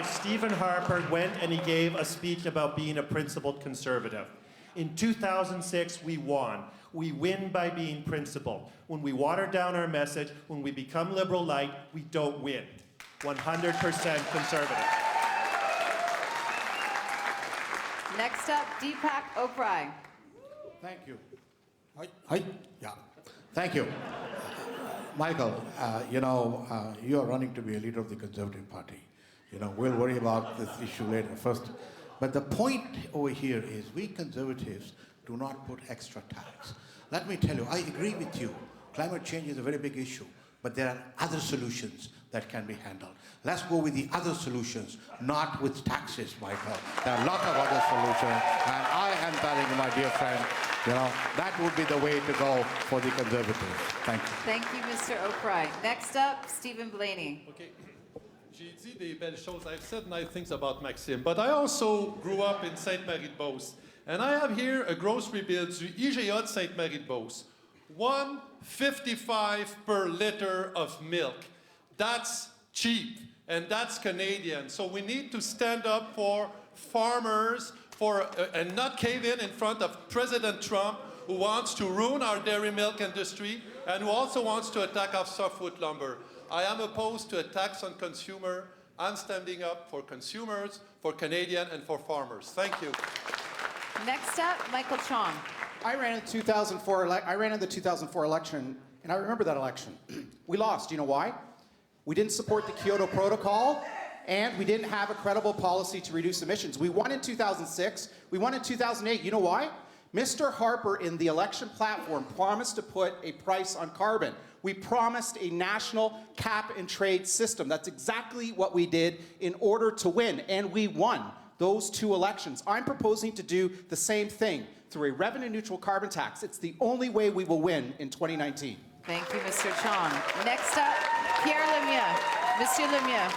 Stephen Harper went and he gave a speech about being a principled conservative. In 2006, we won. We win by being principled. When we water down our message, when we become liberal light, we don't win. 100% conservative. Next up, Deepak Oprah. Thank you. Yeah. Thank you. Michael, you are running to be a leader of the Conservative Party. We'll worry about this issue later. First, but the point over here is we Conservatives do not put extra tax. Let me tell you, I agree with you. Climate change is a very big issue, but there are other solutions that can be handled. Let's go with the other solutions, not with taxes, Michael. There are a lot of other solutions, and I am telling you, my dear friend, that would be the way to go for the Conservatives. Thank you. Thank you, Mr. Oprah. Next up, Stephen Blaney. Okay. J'ai dit des belles choses. I've said nice things about Maxime, but I also grew up in Sainte-Marie-de-Beauce. And I have here a grocery bill du IGA de Sainte-Marie-de-Beauce. $1.55 per liter of milk. That's cheap, and that's Canadian. So we need to stand up for farmers and not cave in front of President Trump, who wants to ruin our dairy milk industry and who also wants to attack our softwood lumber. I am opposed to a tax on consumer. I'm standing up for consumers, for Canadian, and for farmers. Thank you. Next up, Michael Chong. I ran in the 2004 election, and I remember that election. We lost. You know why? We didn't support the Kyoto Protocol, and we didn't have a credible policy to reduce emissions. We won in 2006. We won in 2008. You know why? Mr. Harper, in the election platform, promised to put a price on carbon. We promised a national cap-and-trade system. That's exactly what we did in order to win, and we won those two elections. I'm proposing to do the same thing through a revenue-neutral carbon tax. It's the only way we will win in 2019. Thank you, Mr. Chong. Next up, Pierre Lemieux. Monsieur Lemieux.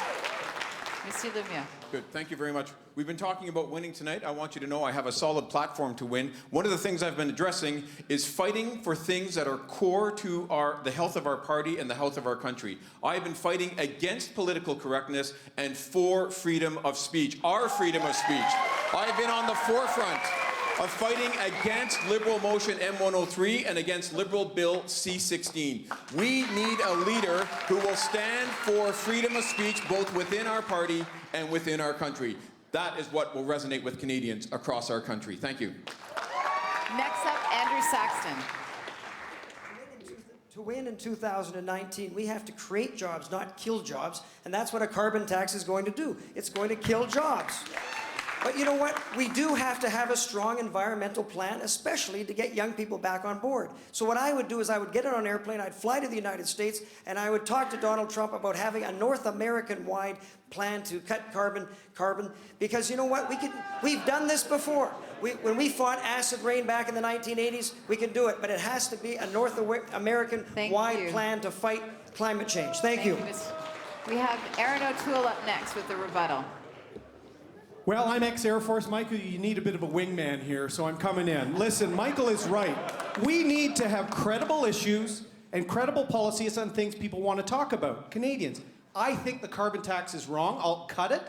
Monsieur Lemieux. Good. Thank you very much. We've been talking about winning tonight. I want you to know I have a solid platform to win. One of the things I've been addressing is fighting for things that are core to the health of our party and the health of our country. I've been fighting against political correctness and for freedom of speech, our freedom of speech. I've been on the forefront of fighting against Liberal Motion M103 and against Liberal Bill C-16. We need a leader who will stand for freedom of speech both within our party and within our country. That is what will resonate with Canadians across our country. Thank you. Next up, Andrew Saxton. To win in 2019, we have to create jobs, not kill jobs, and that's what a carbon tax is going to do. It's going to kill jobs. But you know what? We do have to have a strong environmental plan, especially to get young people back on board. So what I would do is I would get on an airplane, I'd fly to the United States, and I would talk to Donald Trump about having a North American-wide plan to cut carbon, because you know what? We've done this before. When we fought acid rain back in the 1980s, we can do it, but it has to be a North American-wide plan to fight climate change. Thank you. We have Aaron O'Toole up next with the rebuttal. Well, I'm ex-Air Force. Michael, you need a bit of a wingman here, so I'm coming in. Listen, Michael is right. We need to have credible issues and credible policies on things people want to talk about. Canadians, I think the carbon tax is wrong. I'll cut it.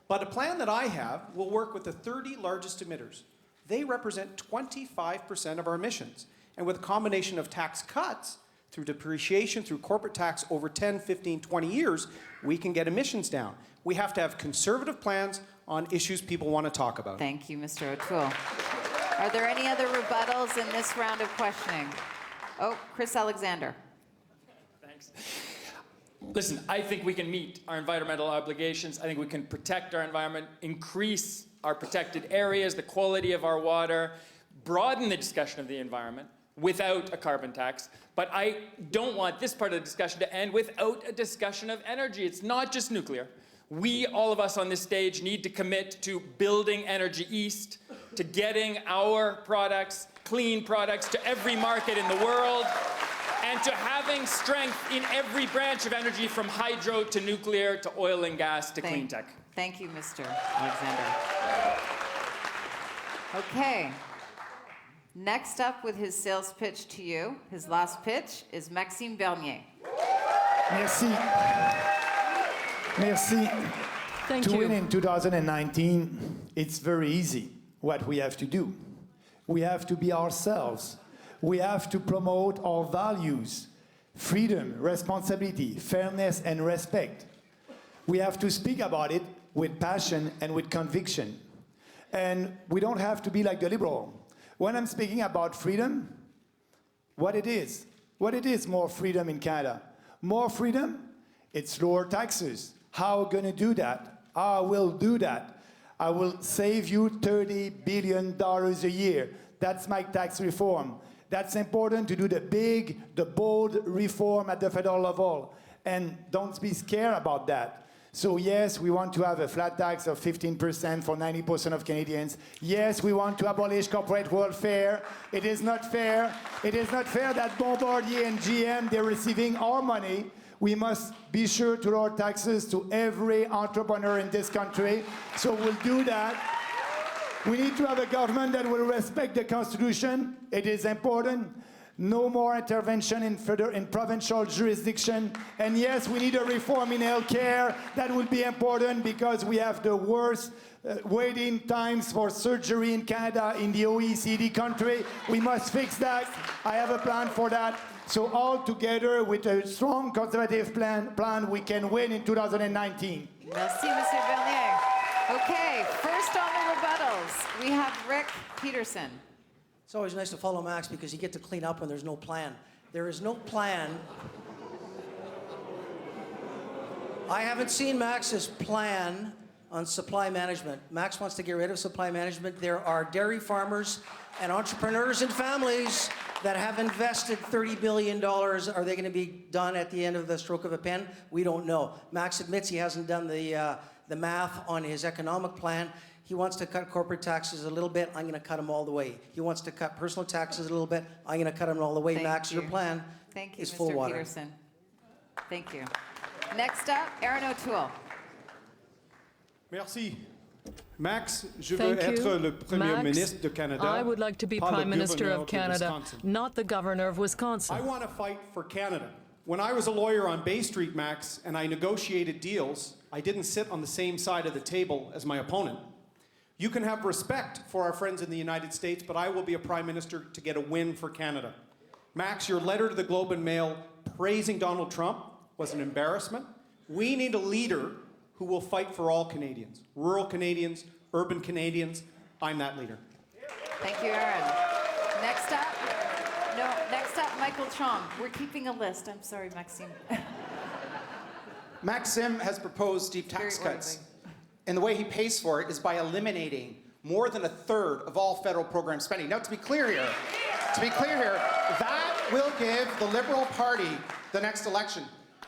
But a plan that I have will work with the 30 largest emitters. They represent 25% of our emissions. And with a combination of tax cuts, through depreciation, through corporate tax over 10, 15, 20 years, we can get emissions down. We have to have conservative plans on issues people want to talk about. Thank you, Mr. O'Toole. Are there any other rebuttals in this round of questioning? Oh, Chris Alexander. Thanks. Listen, I think we can meet our environmental obligations. I think we can protect our environment, increase our protected areas, the quality of our water, broaden the discussion of the environment without a carbon tax. But I don't want this part of the discussion to end without a discussion of energy. It's not just nuclear. We, all of us on this stage, need to commit to building energy east, to getting our products, clean products, to every market in the world, and to having strength in every branch of energy, from hydro to nuclear to oil and gas to clean tech. Thank you, Mr. Alexander. Okay. Next up with his sales pitch to you, his last pitch, is Maxime Bernier. Merci. Merci. Thank to you. win in 2019, it's very easy what we have to do. We have to be ourselves. We have to promote our values: freedom, responsibility, fairness, and respect. We have to speak about it with passion and with conviction. And we don't have to be like the Liberal. When I'm speaking about freedom, what it is more freedom in Canada? More freedom? It's lower taxes. How are we going to do that? I will do that. I will save you $30 billion a year. That's my tax reform. That's important to do the big, the bold reform at the federal level. And don't be scared about that. So yes, we want to have a flat tax of 15% for 90% of Canadians. Yes, we want to abolish corporate welfare. It is not fair. It is not fair that Bombardier and GM, they're receiving our money. We must be sure to lower taxes to every entrepreneur in this country. So we'll do that. We need to have a government that will respect the Constitution. It is important. No more intervention in provincial jurisdiction. And yes, we need a reform in healthcare. That will be important because we have the worst waiting times for surgery in Canada, in the OECD country. We must fix that. I have a plan for that. So all together, with a strong conservative plan, we can win in 2019. Merci, Monsieur Bernier. Okay, first on the rebuttals, we have Rick Peterson. It's always nice to follow Max because you get to clean up when there's no plan. There is no plan. I haven't seen Max's plan on supply management. Max wants to get rid of supply management. There are dairy farmers and entrepreneurs and families that have invested $30 billion. Are they going to be done at the end of the stroke of a pen? We don't know. Max admits he hasn't done the math on his economic plan. He wants to cut corporate taxes a little bit. I'm going to cut them all the way. He wants to cut personal taxes a little bit. I'm going to cut them all the way. Max, your plan is full Mr. water. Peterson. Thank you. Next up, Aaron O'Toole. Merci. Max, je veux Thank être you. le Premier ministre de Canada. I would like to be pas le Prime Minister gouverneur of de Canada, Wisconsin. not the Governor of Wisconsin. I want to fight for Canada. When I was a lawyer on Bay Street, Max, and I negotiated deals, I didn't sit on the same side of the table as my opponent. You can have respect for our friends in the United States, but I will be a Prime Minister to get a win for Canada. Max, your letter to the Globe and Mail praising Donald Trump was an embarrassment. We need a leader who will fight for all Canadians. Rural Canadians, urban Canadians. I'm that leader. Thank you, Aaron. Next up, Michael Chong. We're keeping a list. I'm sorry, Maxime. Maxime has proposed steep tax Very cuts. And the way he pays for it is by eliminating more than a third of all federal program spending. Now, to be clear here, that will give the Liberal Party the next election.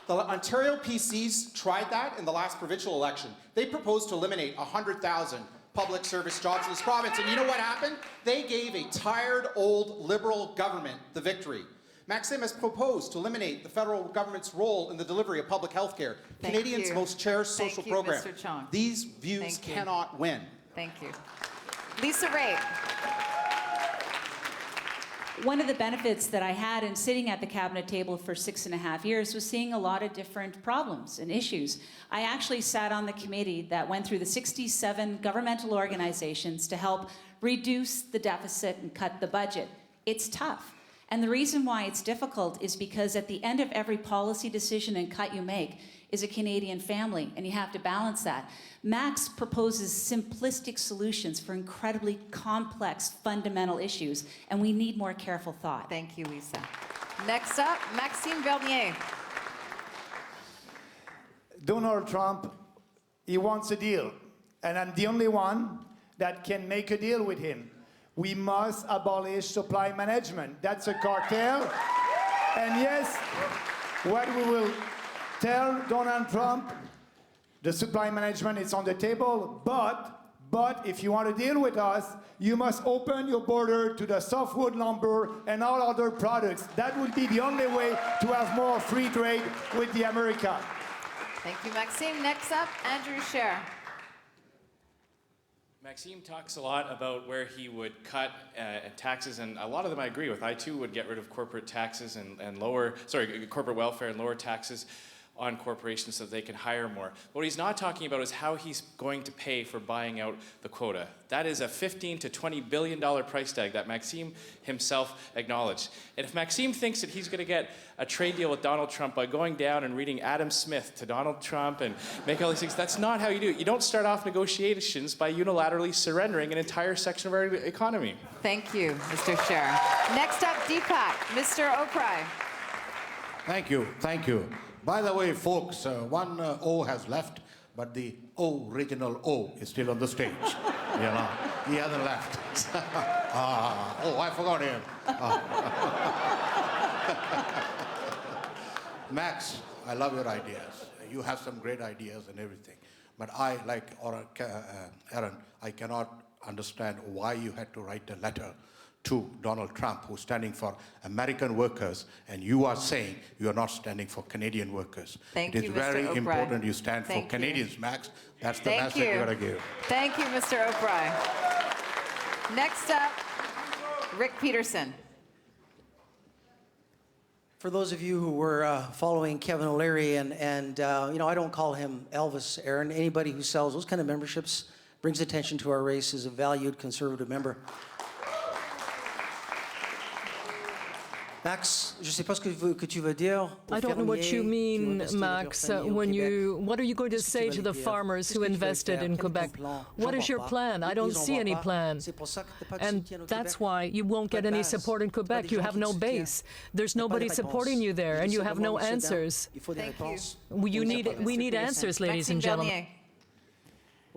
The Ontario PCs tried that in the last provincial election. They proposed to eliminate 100,000 public service jobs in this province. And you know what happened? They gave a tired, old Liberal government the victory. Maxime has proposed to eliminate the federal government's role in the delivery of public health care, Canadians' most cherished social program. Mr. Chong. These views cannot win. Thank you. Lisa Ray. One of the benefits that I had in sitting at the cabinet table for 6.5 years was seeing a lot of different problems and issues. I actually sat on the committee that went through the 67 governmental organizations to help reduce the deficit and cut the budget. It's tough. And the reason why it's difficult is because at the end of every policy decision and cut you make is a Canadian family, and you have to balance that. Max proposes simplistic solutions for incredibly complex, fundamental issues, and we need more careful thought. Thank you, Lisa. Next up, Maxime Bernier. Donald Trump, he wants a deal, and I'm the only one that can make a deal with him. We must abolish supply management. That's a cartel. And yes, what we will tell Donald Trump, the supply management is on the table, but if you want to deal with us, you must open your border to the softwood lumber and all other products. That would be the only way to have more free trade with the America. Thank you, Maxime. Next up, Andrew Scheer. Maxime talks a lot about where he would cut taxes, and a lot of them I agree with. I too would get rid of corporate taxes and corporate welfare and lower taxes on corporations so that they can hire more. What he's not talking about is how he's going to pay for buying out the quota. That is a $15 to $20 billion price tag that Maxime himself acknowledged. And if Maxime thinks that he's going to get a trade deal with Donald Trump by going down and reading Adam Smith to Donald Trump and make all these things, that's not how you do it. You don't start off negotiations by unilaterally surrendering an entire section of our economy. Thank you, Mr. Scheer. Next up, Deepak, Mr. Oprai. Thank you, thank you. By the way, folks, one O has left, but the original O is still on the stage. You know, he hasn't left. I forgot him. Max, I love your ideas. You have some great ideas and everything. But I, like Aaron, I cannot understand why you had to write a letter to Donald Trump, who's standing for American workers, and you are saying you are not standing for Canadian workers. Thank you, Mr. It is very Oprai. important you stand for Canadians, Max. That's the message you got to give. Thank you, Mr. Oprai. Next up, Rick Peterson. For those of you who were following Kevin O'Leary, and you know, I don't call him Elvis, Aaron. Anybody who sells those kind of memberships brings attention to our race as a valued conservative member. Max, je sais pas ce que tu veux dire. I don't know what you mean, Max, what are you going to say to the farmers who invested in Quebec? What is your plan? I don't see any plan. And that's why you won't get any support in Quebec. You have no base. There's nobody supporting you there, and you have no answers. Thank you. We need answers, ladies and gentlemen.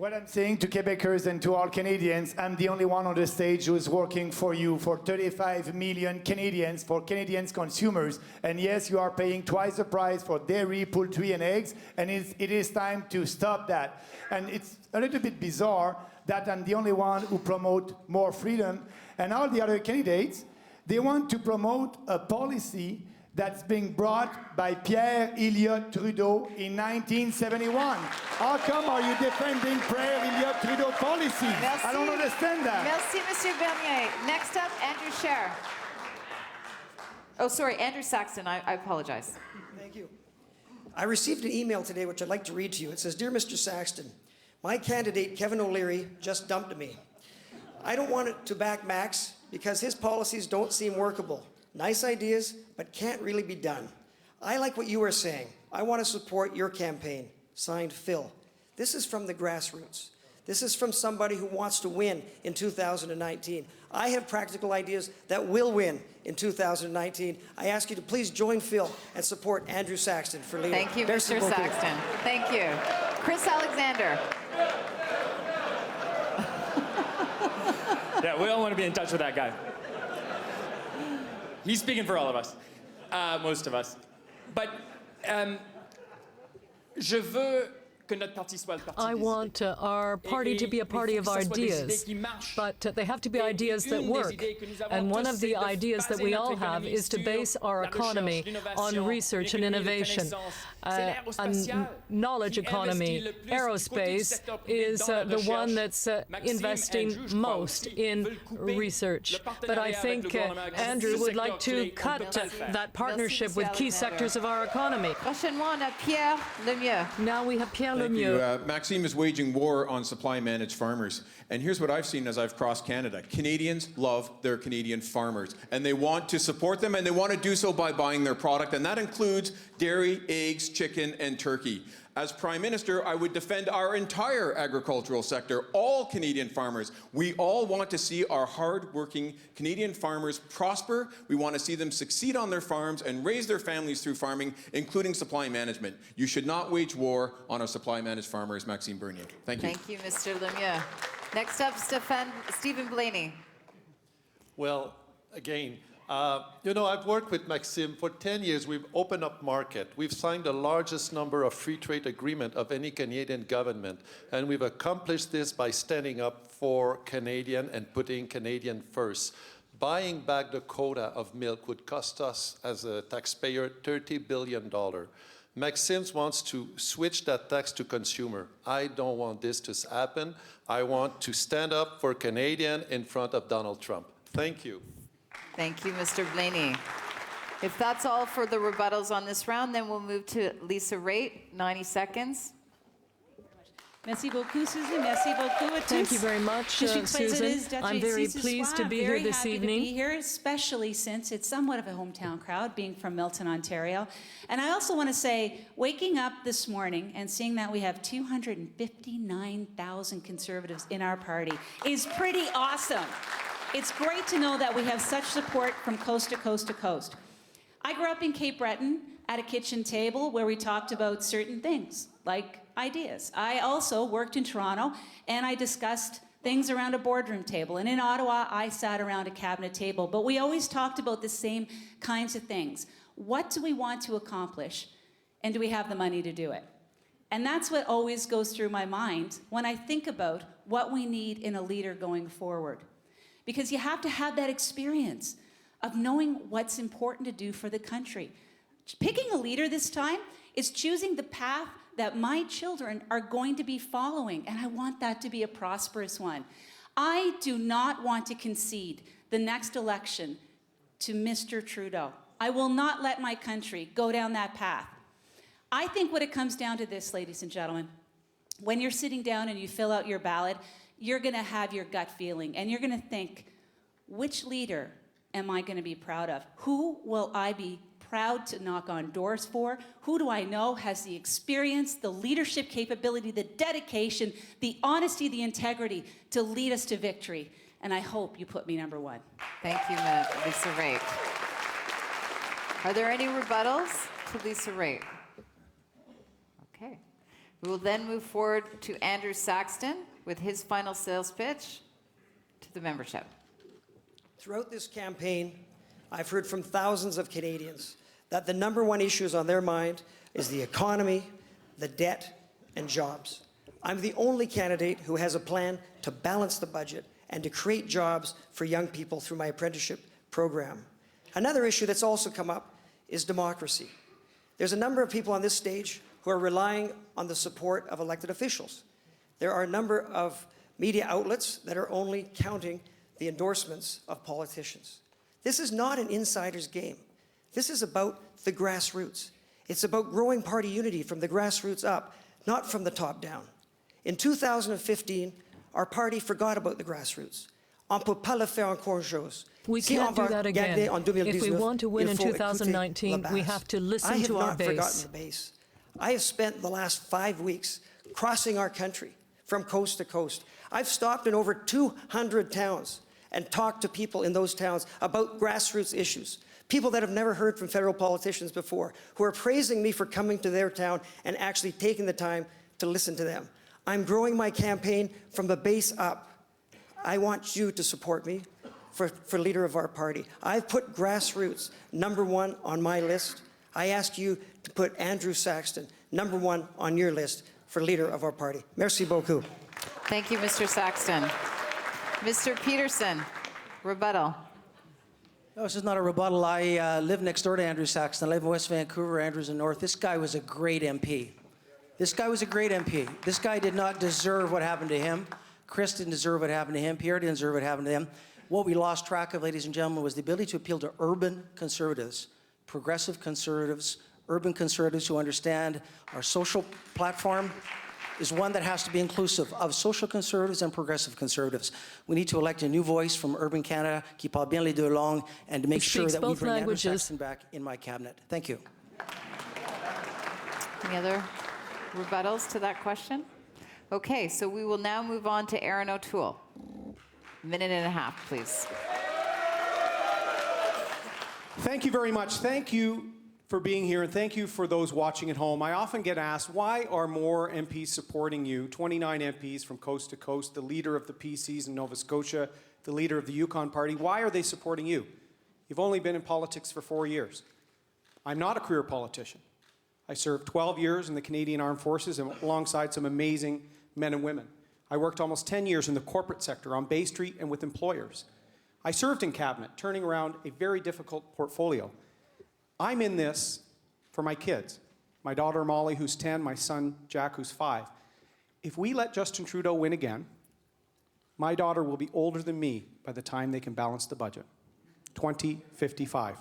What I'm saying to Quebecers and to all Canadians, I'm the only one on the stage who is working for you, for 35 million Canadians, for Canadians consumers. And yes, you are paying twice the price for dairy, poultry, and eggs, and it is time to stop that. And it's a little bit bizarre that I'm the only one who promote more freedom, and all the other candidates, they want to promote a policy that's being brought by Pierre Elliott Trudeau in 1971. How come are you defending Pierre Elliott Trudeau policies? Merci. I don't understand that. Merci, Monsieur Bernier. Next up, Andrew Scheer. Oh, sorry, Andrew Saxton. I apologize. Thank you. I received an email today which I'd like to read to you. It says, "Dear Mr. Saxton, my candidate, Kevin O'Leary, just dumped me. I don't want to back Max because his policies don't seem workable. Nice ideas, but can't really be done. I like what you were saying. I want to support your campaign. Signed, Phil." This is from the grassroots. This is from somebody who wants to win in 2019. I have practical ideas that will win in 2019. I ask you to please join Phil and support Andrew Saxton for leader. Thank you, Mr. Saxton. Thank you. Chris Alexander. Yeah, we all want to be in touch with that guy. He's speaking for all of us, most of us. But je veux que notre parti soit le parti I want our party to be a party of ideas, but they have to be ideas that work. And one of the ideas that we all have is to base our economy on research and innovation. A knowledge economy. Aerospace is the one that's investing most in research. But I think Andrew would like to cut that partnership with key sectors of our economy. Now we have Pierre Lemieux. Maxime is waging war on supply-managed farmers. And here's what I've seen as I've crossed Canada. Canadians love their Canadian farmers, and they want to support them, and they want to do so by buying their product, and that includes dairy, eggs, chicken, and turkey. As Prime Minister, I would defend our entire agricultural sector, all Canadian farmers. We all want to see our hard-working Canadian farmers prosper. We want to see them succeed on their farms and raise their families through farming, including supply management. You should not wage war on our supply-managed farmers, Maxime Bernier. Thank you. Thank you, Mr. Lemieux. Next up, Stephen Blaney. Well, again, you know, I've worked with Maxime for 10 years. We've opened up market. We've signed the largest number of free trade agreements of any Canadian government. And we've accomplished this by standing up for Canadian and putting Canadian first. Buying back the quota of milk would cost us, as a taxpayer, $30 billion. Maxime wants to switch that tax to consumer. I don't want this to happen. I want to stand up for Canadian in front of Donald Trump. Thank you. Thank you, Mr. Blaney. If that's all for the rebuttals on this round, then we'll move to Lisa Raitt, 90 seconds. Merci beaucoup, Susan. Merci beaucoup à tous. Thank you very much, Susan. I'm very pleased to be here this evening. To be here, especially since it's somewhat of a hometown crowd, being from Milton, Ontario. And I also want to say, waking up this morning and seeing that we have 259,000 Conservatives in our party is pretty awesome. It's great to know that we have such support from coast to coast to coast. I grew up in Cape Breton at a kitchen table where we talked about certain things, like ideas. I also worked in Toronto, and I discussed things around a boardroom table. And in Ottawa, I sat around a cabinet table. But we always talked about the same kinds of things. What do we want to accomplish? And do we have the money to do it? And that's what always goes through my mind when I think about what we need in a leader going forward. Because you have to have that experience of knowing what's important to do for the country. Picking a leader this time is choosing the path that my children are going to be following, and I want that to be a prosperous one. I do not want to concede the next election to Mr. Trudeau. I will not let my country go down that path. I think what it comes down to this, ladies and gentlemen, when you're sitting down and you fill out your ballot, you're going to have your gut feeling, and you're going to think, which leader am I going to be proud of? Who will I be proud to knock on doors for? Who do I know has the experience, the leadership capability, the dedication, the honesty, the integrity to lead us to victory? And I hope you put me number one. Thank you, Lisa Raitt. Are there any rebuttals to Lisa Raitt? Okay. We will then move forward to Andrew Saxton with his final sales pitch to the membership. Throughout this campaign, I've heard from thousands of Canadians that the number one issues on their mind is the economy, the debt, and jobs. I'm the only candidate who has a plan to balance the budget and to create jobs for young people through my apprenticeship program. Another issue that's also come up is democracy. There's a number of people on this stage who are relying on the support of elected officials. There are a number of media outlets that are only counting the endorsements of politicians. This is not an insider's game. This is about the grassroots. It's about growing party unity from the grassroots up, not from the top down. In 2015, our party forgot about the grassroots. On ne peut pas le faire encore chose. We can't do that again. If we want to win in 2019, we have to listen to our base. I have not forgotten the base. I have spent the last 5 weeks crossing our country from coast to coast. I've stopped in over 200 towns and talked to people in those towns about grassroots issues. People that have never heard from federal politicians before, who are praising me for coming to their town and actually taking the time to listen to them. I'm growing my campaign from the base up. I want you to support me for leader of our party. I've put grassroots #1 on my list. I ask you to put Andrew Saxton #1 on your list for leader of our party. Merci beaucoup. Thank you, Mr. Saxton. Mr. Peterson, rebuttal. No, this is not a rebuttal. I live next door to Andrew Saxton. I live in West Vancouver. Andrew's in North. This guy was a great MP. This guy was a great MP. This guy did not deserve what happened to him. Chris didn't deserve what happened to him. Pierre didn't deserve what happened to him. What we lost track of, ladies and gentlemen, was the ability to appeal to urban conservatives, progressive conservatives, urban conservatives who understand our social platform is one that has to be inclusive of social conservatives and progressive conservatives. We need to elect a new voice from urban Canada, qui parle bien les deux langues, and to make sure that we bring Andrew Saxton back in my cabinet. Thank you. Any other rebuttals to that question? Okay, so we will now move on to Aaron O'Toole. Minute and a half, please. Thank you very much. Thank you for being here, and thank you for those watching at home. I often get asked, why are more MPs supporting you? 29 MPs from coast to coast, the leader of the PCs in Nova Scotia, the leader of the Yukon Party. Why are they supporting you? You've only been in politics for 4 years. I'm not a career politician. I served 12 years in the Canadian Armed Forces alongside some amazing men and women. I worked almost 10 years in the corporate sector on Bay Street and with employers. I served in cabinet, turning around a very difficult portfolio. I'm in this for my kids. My daughter Molly, who's 10, my son Jack, who's 5. If we let Justin Trudeau win again, my daughter will be older than me by the time they can balance the budget. 2055.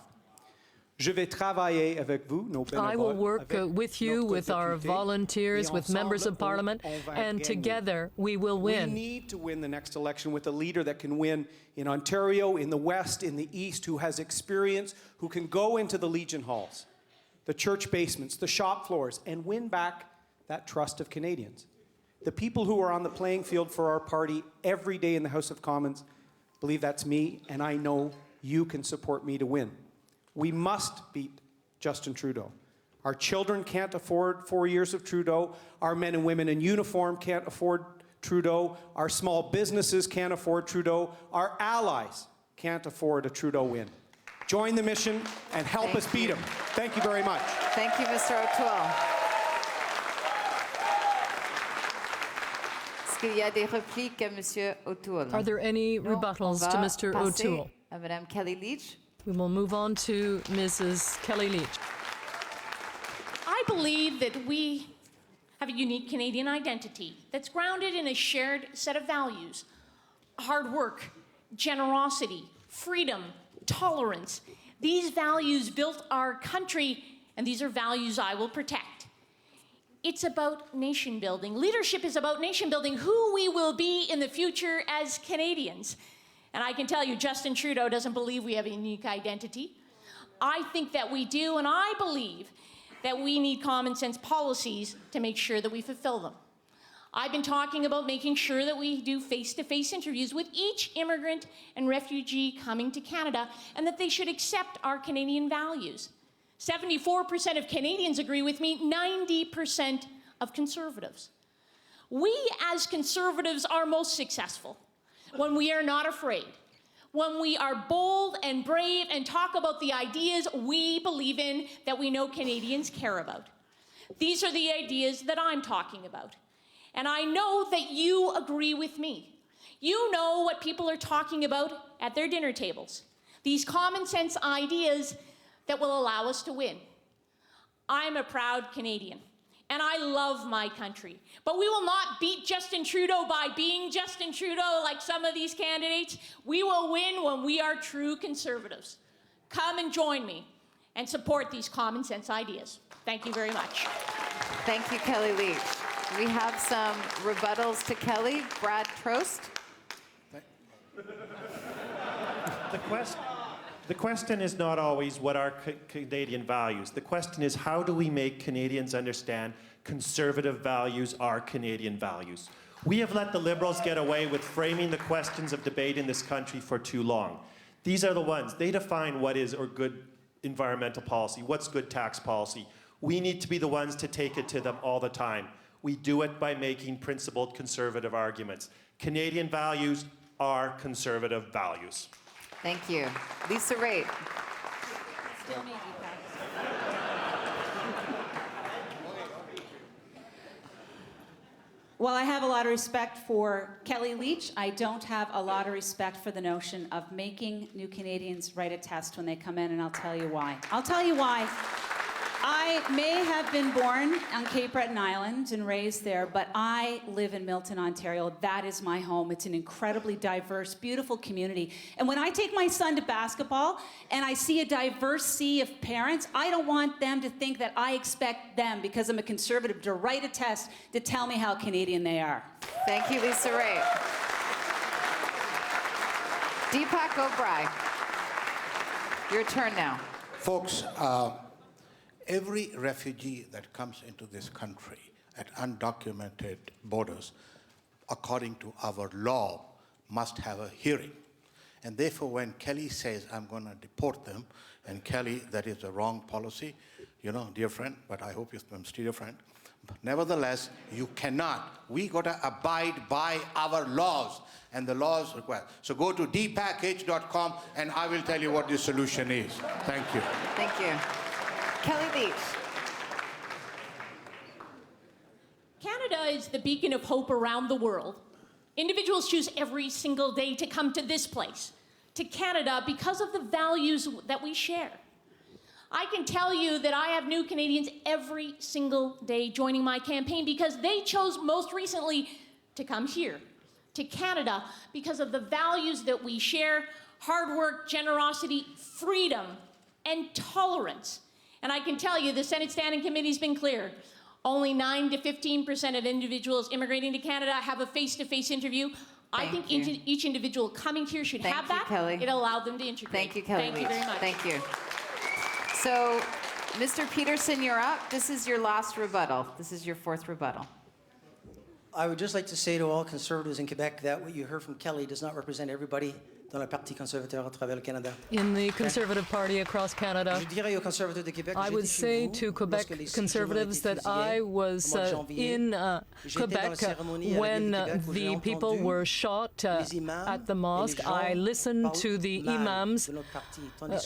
Je vais travailler avec vous, nos bénévoles, I will work with you, with our volunteers, with members of parliament, and together we will win. We need to win the next election with a leader that can win in Ontario, in the West, in the East, who has experience, who can go into the Legion halls, the church basements, the shop floors, and win back that trust of Canadians. The people who are on the playing field for our party every day in the House of Commons believe that's me, and I know you can support me to win. We must beat Justin Trudeau. Our children can't afford 4 years of Trudeau. Our men and women in uniform can't afford Trudeau. Our small businesses can't afford Trudeau. Our allies can't afford a Trudeau win. Join the mission and help us beat him. Thank you very much. Thank you, Mr. O'Toole. Est-ce qu'il y a des répliques à Monsieur O'Toole? Are there any rebuttals to Mr. O'Toole? À Madame Kelly Leach. We will move on to Mrs. Kelly Leach. I believe that we have a unique Canadian identity that's grounded in a shared set of values: hard work, generosity, freedom, tolerance. These values built our country, and these are values I will protect. It's about nation building. Leadership is about nation building, who we will be in the future as Canadians. And I can tell you, Justin Trudeau doesn't believe we have a unique identity. I think that we do, and I believe that we need common sense policies to make sure that we fulfill them. I've been talking about making sure that we do face-to-face interviews with each immigrant and refugee coming to Canada, and that they should accept our Canadian values. 74% of Canadians agree with me, 90% of Conservatives. We as Conservatives are most successful when we are not afraid, when we are bold and brave and talk about the ideas we believe in that we know Canadians care about. These are the ideas that I'm talking about. And I know that you agree with me. You know what people are talking about at their dinner tables. These common sense ideas that will allow us to win. I'm a proud Canadian, and I love my country. But we will not beat Justin Trudeau by being Justin Trudeau like some of these candidates. We will win when we are true Conservatives. Come and join me and support these common sense ideas. Thank you very much. Thank you, Kelly Leach. We have some rebuttals to Kelly. Brad Trost. The question is not always what are Canadian values. The question is, how do we make Canadians understand conservative values are Canadian values? We have let the Liberals get away with framing the questions of debate in this country for too long. These are the ones. They define what is or good environmental policy, what's good tax policy. We need to be the ones to take it to them all the time. We do it by making principled conservative arguments. Canadian values our conservative values. Thank you. Lisa Raitt. Still me, Deepak. While I have a lot of respect for Kelly Leach, I don't have a lot of respect for the notion of making new Canadians write a test when they come in, and I'll tell you why. I'll tell you why. I may have been born on Cape Breton Island and raised there, but I live in Milton, Ontario. That is my home. It's an incredibly diverse, beautiful community. And when I take my son to basketball and I see a diverse sea of parents, I don't want them to think that I expect them, because I'm a conservative, to write a test to tell me how Canadian they are. Thank you, Lisa Raitt. Deepak O'Brien. Your turn now. Folks, every refugee that comes into this country at undocumented borders, according to our law, must have a hearing. And therefore, when Kelly says, I'm going to deport them, and Kelly, that is the wrong policy, you know, dear friend, but I hope I'm still your friend. Nevertheless, you cannot. We got to abide by our laws, and the laws require. So go to dpackage.com, and I will tell you what the solution is. Thank you. Thank you. Kelly Leach. Canada is the beacon of hope around the world. Individuals choose every single day to come to this place, to Canada, because of the values that we share. I can tell you that I have new Canadians every single day joining my campaign because they chose most recently to come here, to Canada, because of the values that we share: hard work, generosity, freedom, and tolerance. And I can tell you the Senate Standing Committee's been clear. Only 9 to 15% of individuals immigrating to Canada have a face-to-face interview. I think each individual coming here should have that. Kelly. It allowed them to integrate. Thank you, Kelly. Thank you very much. Thank you. So, Mr. Peterson, you're up. This is your last rebuttal. This is your fourth rebuttal. I would just like to say to all conservatives in Quebec that what you heard from Kelly does not represent everybody dans le Parti conservateur à travers le Canada. In the Conservative Party across Canada, I would say to Quebec conservatives that I was in Quebec when the people were shot at the mosque. I listened to the imams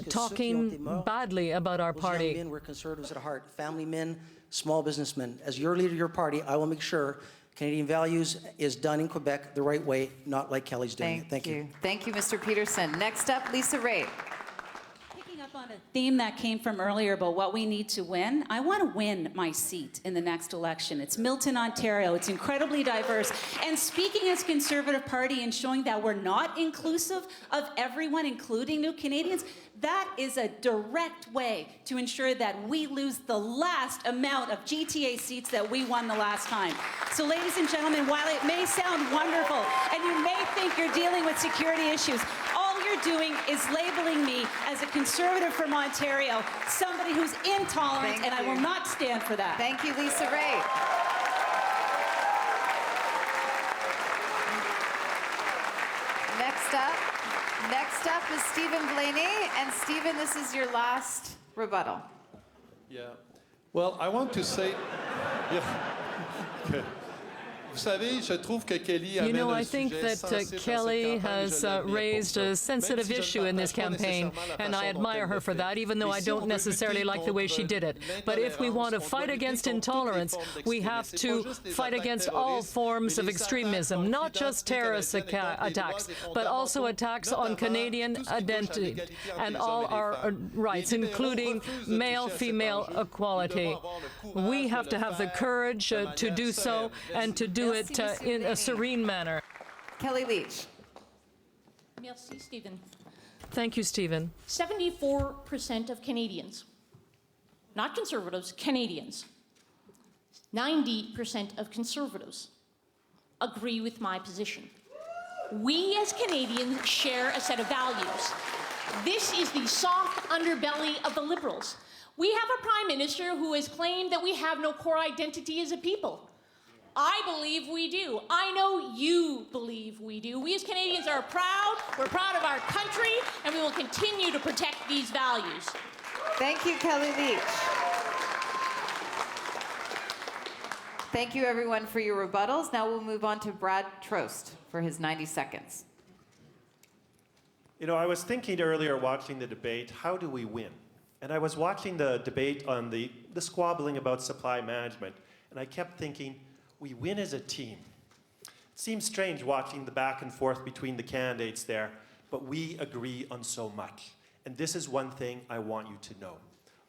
talking badly about our party. We're conservatives at heart, family men, small businessmen. As your leader of your party, I will make sure Canadian values is done in Quebec the right way, not like Kelly's doing it. Thank you. Thank you, Mr. Peterson. Next up, Lisa Raitt. Picking up on a theme that came from earlier about what we need to win, I want to win my seat in the next election. It's Milton, Ontario. It's incredibly diverse. And speaking as Conservative Party and showing that we're not inclusive of everyone, including new Canadians, that is a direct way to ensure that we lose the last amount of GTA seats that we won the last time. So, ladies and gentlemen, while it may sound wonderful and you may think you're dealing with security issues, all you're doing is labeling me as a conservative from Ontario, somebody who's intolerant, and I will not stand for that. Thank you, Lisa Raitt. Next up is Stephen Blaney. And Stephen, this is your last rebuttal. Yeah. Well, I want to say... Vous savez, je trouve que Kelly amène I think that Kelly has raised a sensitive issue in this campaign, and I admire her for that, even though I don't necessarily like the way she did it. But if we want to fight against intolerance, we have to fight against all forms of extremism, not just terrorist attacks, but also attacks on Canadian identity and all our rights, including male-female equality. We have to have the courage to do so and to do it in a serene manner. Kelly Leach. Merci, Stephen. Thank you, Stephen. 74% of Canadians, not conservatives, Canadians, 90% of conservatives agree with my position. We as Canadians share a set of values. This is the soft underbelly of the Liberals. We have a Prime Minister who has claimed that we have no core identity as a people. I believe we do. I know you believe we do. We as Canadians are proud. We're proud of our country, and we will continue to protect these values. Thank you, Kelly Leach. Thank you, everyone, for your rebuttals. Now we'll move on to Brad Trost for his 90 seconds. You know, I was thinking earlier watching the debate, how do we win? And I was watching the debate on the squabbling about supply management, and I kept thinking, we win as a team. It seems strange watching the back and forth between the candidates there, but we agree on so much. And this is one thing I want you to know.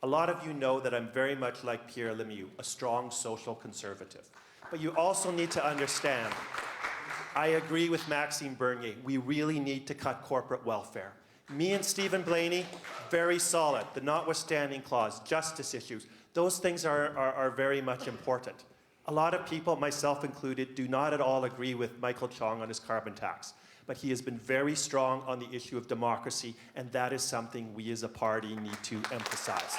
A lot of you know that I'm very much like Pierre Lemieux, a strong social conservative. But you also need to understand, I agree with Maxime Bernier. We really need to cut corporate welfare. Me and Stephen Blaney, very solid. The notwithstanding clause, justice issues, those things are very much important. A lot of people, myself included, do not at all agree with Michael Chong on his carbon tax. But he has been very strong on the issue of democracy, and that is something we as a party need to emphasize.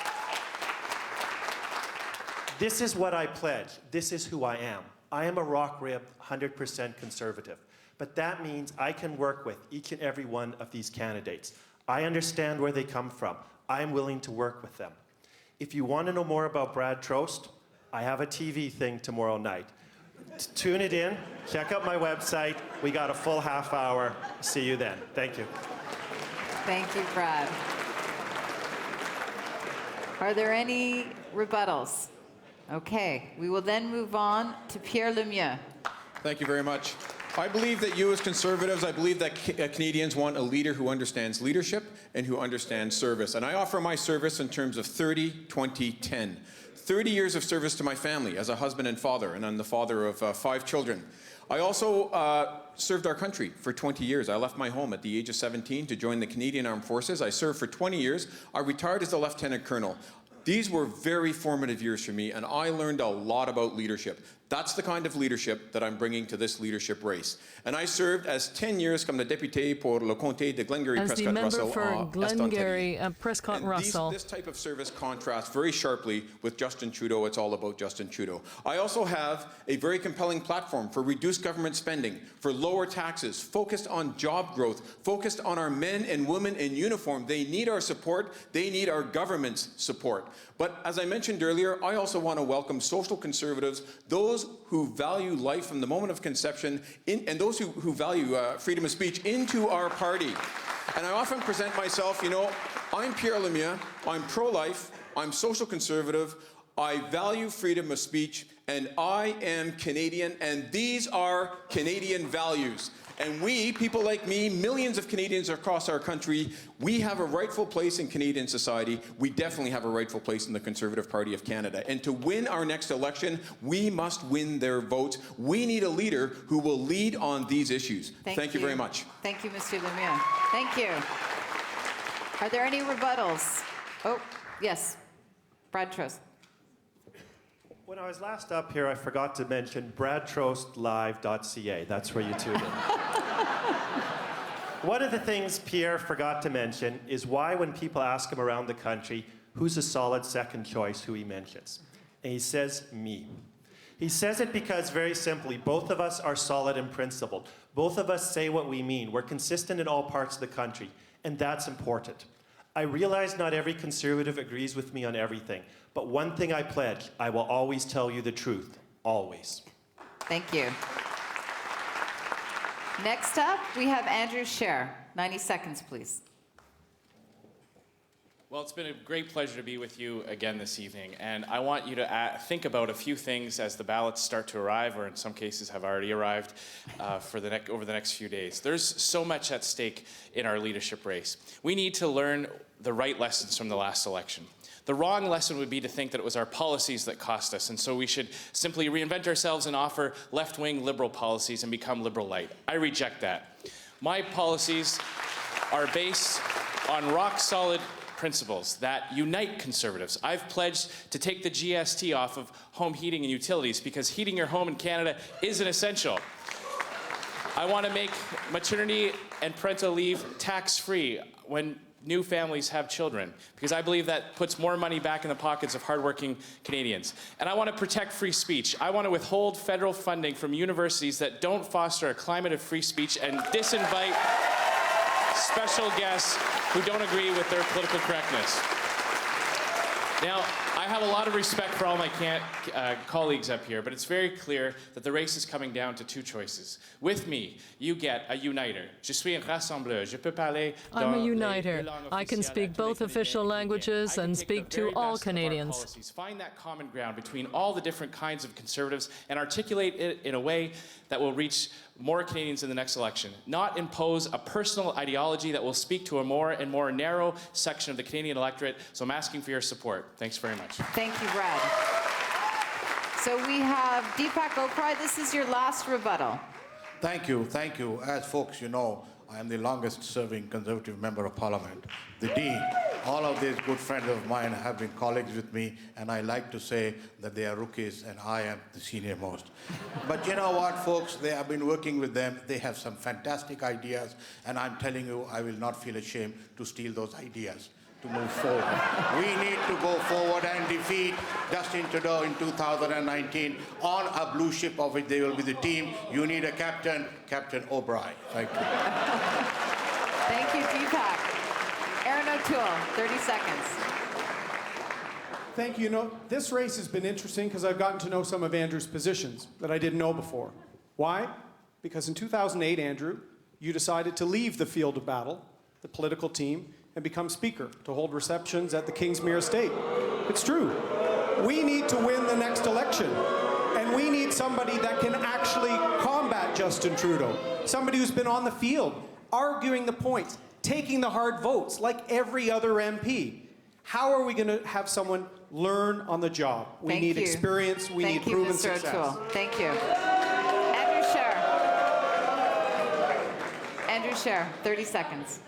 This is what I pledge. This is who I am. I am a rock-ribbed, 100% conservative. But that means I can work with each and every one of these candidates. I understand where they come from. I'm willing to work with them. If you want to know more about Brad Trost, I have a TV thing tomorrow night. Tune it in, check out my website. We got a full half hour. See you then. Thank you. Thank you, Brad. Are there any rebuttals? Okay, we will then move on to Pierre Lemieux. Thank you very much. I believe that you as Conservatives, I believe that Canadians want a leader who understands leadership and who understands service. And I offer my service in terms of 30, 20, 10. 30 years of service to my family as a husband and father, and I'm the father of 5 children. I also served our country for 20 years. I left my home at the age of 17 to join the Canadian Armed Forces. I served for 20 years. I retired as a lieutenant colonel. These were very formative years for me, and I learned a lot about leadership. That's the kind of leadership that I'm bringing to this leadership race. And I served as 10 years comme le député pour le comté de Glengarry-Prescott-Russell. As the member for Glengarry, Prescott-Russell. This type of service contrasts very sharply with Justin Trudeau. It's all about Justin Trudeau. I also have a very compelling platform for reduced government spending, for lower taxes, focused on job growth, focused on our men and women in uniform. They need our support. They need our government's support. But as I mentioned earlier, I also want to welcome social conservatives, those who value life from the moment of conception, and those who value freedom of speech into our party. And I often present myself, you know, I'm Pierre Lemieux, I'm pro-life, I'm social conservative, I value freedom of speech, and I am Canadian, and these are Canadian values. And we, people like me, millions of Canadians across our country, we have a rightful place in Canadian society. We definitely have a rightful place in the Conservative Party of Canada. And to win our next election, we must win their votes. We need a leader who will lead on these issues. Thank you very much. Thank you, Mr. Lemieux. Thank you. Are there any rebuttals? Oh, yes. Brad Trost. When I was last up here, I forgot to mention bradtrostlive.ca. That's where you tune in. One of the things Pierre forgot to mention is why when people ask him around the country, who's a solid second choice, who he mentions. And he says, me. He says it because, very simply, both of us are solid and principled. Both of us say what we mean. We're consistent in all parts of the country, and that's important. I realize not every Conservative agrees with me on everything, but one thing I pledge, I will always tell you the truth, always. Thank you. Next up, we have Andrew Scheer. 90 seconds, please. Well, it's been a great pleasure to be with you again this evening, and I want you to think about a few things as the ballots start to arrive, or in some cases have already arrived, over the next few days. There's so much at stake in our leadership race. We need to learn the right lessons from the last election. The wrong lesson would be to think that it was our policies that cost us, and so we should simply reinvent ourselves and offer left-wing liberal policies and become liberal light. I reject that. My policies are based on rock-solid principles that unite Conservatives. I've pledged to take the GST off of home heating and utilities because heating your home in Canada is an essential. I want to make maternity and parental leave tax-free when new families have children, because I believe that puts more money back in the pockets of hardworking Canadians. And I want to protect free speech. I want to withhold federal funding from universities that don't foster a climate of free speech and disinvite special guests who don't agree with their political correctness. Now, have a lot of respect for all my colleagues up here, but it's very clear that the race is coming down to two choices. With me, you get a uniter. Je suis un rassembleur. Je peux parler I'm a uniter. I can speak both official languages and speak to all Canadians. Find that common ground between all the different kinds of conservatives and articulate it in a way that will reach more Canadians in the next election, not impose a personal ideology that will speak to a more and more narrow section of the Canadian electorate. So I'm asking for your support. Thanks very much. Thank you, Brad. So we have Deepak Oprai. This is your last rebuttal. Thank you, thank you. As folks, you know, I am the longest serving Conservative Member of Parliament, the Dean. All of these good friends of mine have been colleagues with me, and I like to say that they are rookies and I am the senior most. But you know what, folks, they have been working with them. They have some fantastic ideas, and I'm telling you, I will not feel ashamed to steal those ideas to move forward. We need to go forward and defeat Justin Trudeau in 2019 on a blue ship of which they will be the team. You need a captain, Captain O'Brien. Thank you. Thank you, Deepak. Aaron O'Toole, 30 seconds. Thank you. You know, this race has been interesting because I've gotten to know some of Andrew's positions that I didn't know before. Why? Because in 2008, Andrew, you decided to leave the field of battle, the political team, and become Speaker to hold receptions at the Kingsmere Estate. It's true. We need to win the next election. And we need somebody that can actually combat Justin Trudeau. Somebody who's been on the field, arguing the points, taking the hard votes like every other MP. How are we going to have someone learn on the job? We need experience. We need proven success. Thank you. Andrew Scheer, 30 seconds.